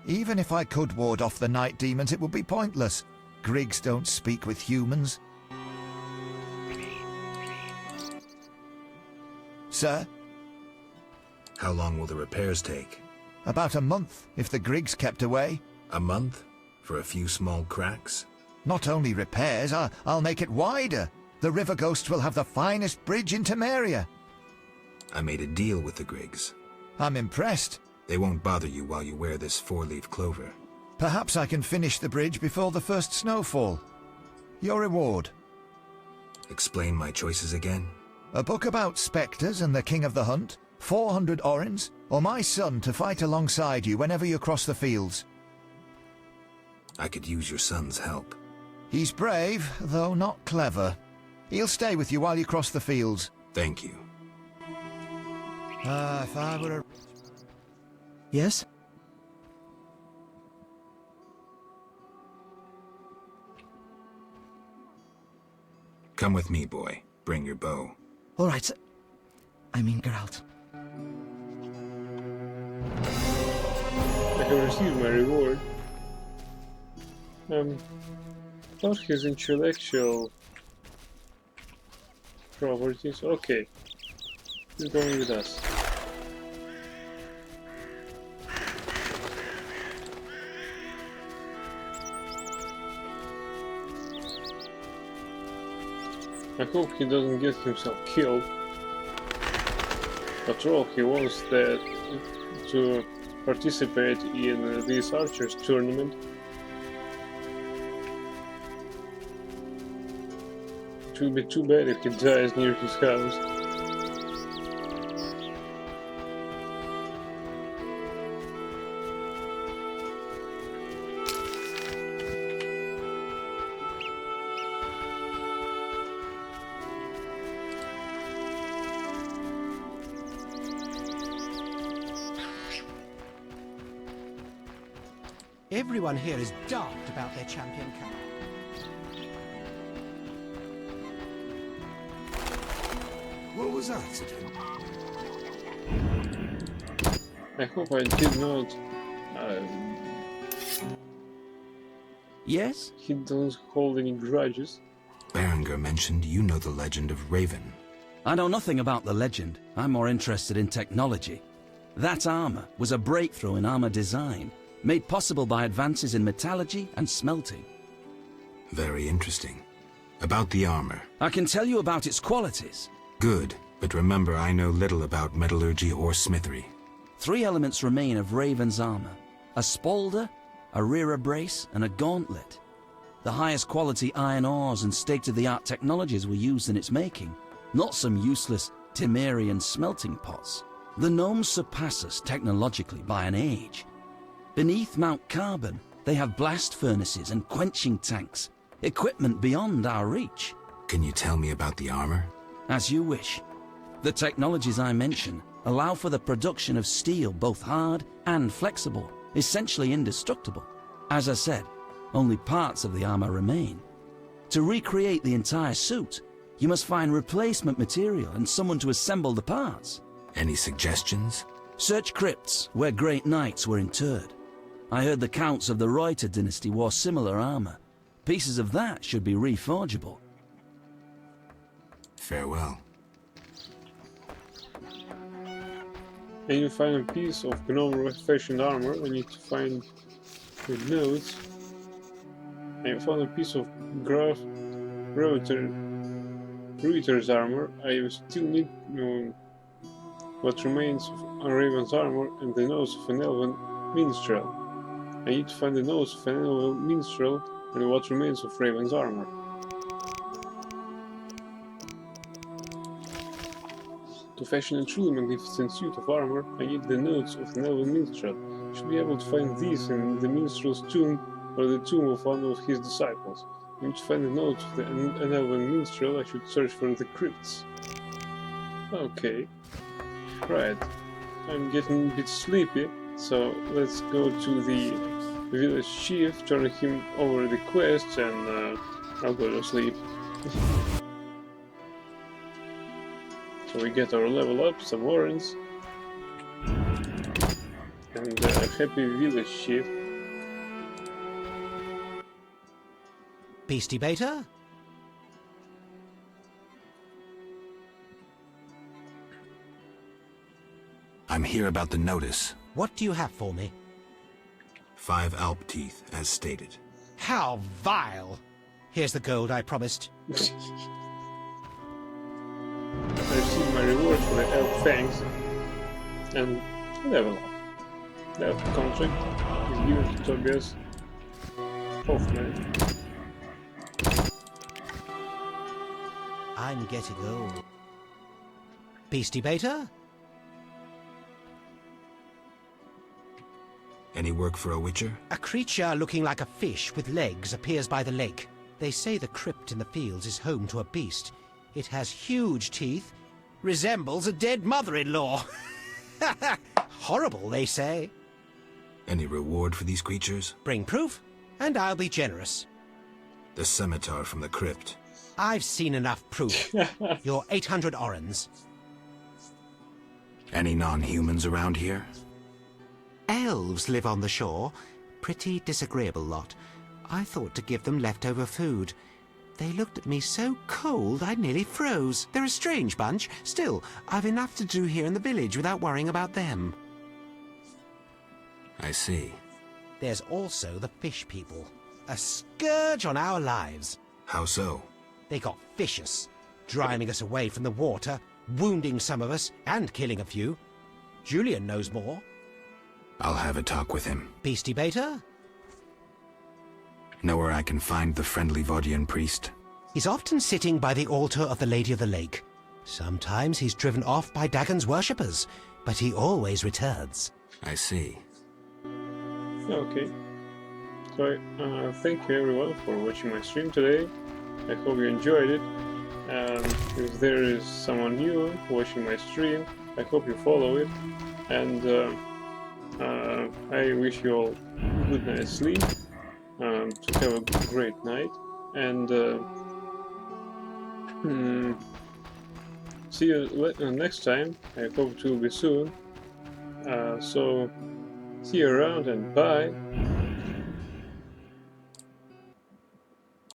Even if I could ward off the night demons, it would be pointless. Griggs don't speak with humans. Sir? How long will the repairs take? About a month, if the Griggs kept away. A month? For a few small cracks? Not only repairs, I'll make it wider. The River Ghost will have the finest bridge in Temeria. I made a deal with the Griggs. I'm impressed. They won't bother you while you wear this 4-leaf clover. Perhaps I can finish the bridge before the first snowfall. Your reward. Explain my choices again? A book about spectres and the King of the Hunt, 400 orens, or my son to fight alongside you whenever you cross the fields. I could use your son's help. He's brave, though not clever. He'll stay with you while you cross the fields. Thank you. If I were a... Yes? Come with me, boy. Bring your bow. All right, sir. I mean, Geralt. I have received my reward. Thought his intellectual properties. Okay. He's going with us. I hope he doesn't get himself killed. After all, he wants that to participate in this archers tournament. It would be too bad if he dies near his house. Everyone here is daft about their champion colour. What was that to do? I hope I did not. Yes? He don't hold any grudges. Berenger mentioned you know the legend of Raven. I know nothing about the legend. I'm more interested in technology. That armor was a breakthrough in armor design, made possible by advances in metallurgy and smelting. Very interesting. About the armor. I can tell you about its qualities. Good, but remember I know little about metallurgy or smithery. 3 elements remain of Raven's armor: a spalder, a rear brace, and a gauntlet. The highest quality iron ores and state-of-the-art technologies were used in its making, not some useless Temerian smelting pots. The gnomes surpass us technologically by an age. Beneath Mount Carbon, they have blast furnaces and quenching tanks, equipment beyond our reach. Can you tell me about the armor? As you wish. The technologies I mention allow for the production of steel both hard and flexible, essentially indestructible. As I said, only parts of the armor remain. To recreate the entire suit, you must find replacement material and someone to assemble the parts. Any suggestions? Search crypts where great knights were interred. I heard the counts of the Reuter dynasty wore similar armor. Pieces of that should be reforgeable. Farewell. And you find a piece of gnome fashioned armor. I need to find the notes. And you found a piece of Graf Reuter's armor. I still need what remains of Raven's armor and the notes of an elven minstrel. I need to find the notes of an elven minstrel and what remains of Raven's armor. To fashion a truly magnificent suit of armor, I need the notes of an elven minstrel. I should be able to find these in the minstrel's tomb or the tomb of one of his disciples. I need to find the notes of an elven minstrel. I should search for the crypts. Okay. Right. I'm getting a bit sleepy, so let's go to the village chief, turn him over the quest, and I'll go to sleep. So we get our level up, some warrants, and a happy village chief. Beastie Beta? I'm here about the notice. What do you have for me? 5 alp teeth, as stated. How vile! Here's the gold I promised. I've seen my reward for the elf fangs, and level up. The elf contract is given to Tobias Hoffman. I'm getting old. Beastie Beta? Any work for a witcher? A creature looking like a fish with legs appears by the lake. They say the crypt in the fields is home to a beast. It has huge teeth, resembles a dead mother-in-law. Horrible, they say. Any reward for these creatures? Bring proof, and I'll be generous. The scimitar from the crypt. I've seen enough proof. You're 800 orens. Any non-humans around here? Elves live on the shore. Pretty disagreeable lot. I thought to give them leftover food. They looked at me so cold I nearly froze. They're a strange bunch. Still, I've enough to do here in the village without worrying about them. I see. There's also the fish people. A scourge on our lives. How so? They got vicious, driving us away from the water, wounding some of us, and killing a few. Julian knows more. I'll have a talk with him. Beastie Beta? Know where I can find the friendly Vaudian priest? He's often sitting by the altar of the Lady of the Lake. Sometimes he's driven off by Dagon's worshippers, but he always returns. I see. Okay. So, thank you everyone for watching my stream today. I hope you enjoyed it. And if there is someone new watching my stream, I hope you follow it. And I wish you all a good night's sleep. To have a great night. And see you next time. I hope it will be soon. So see you around and bye.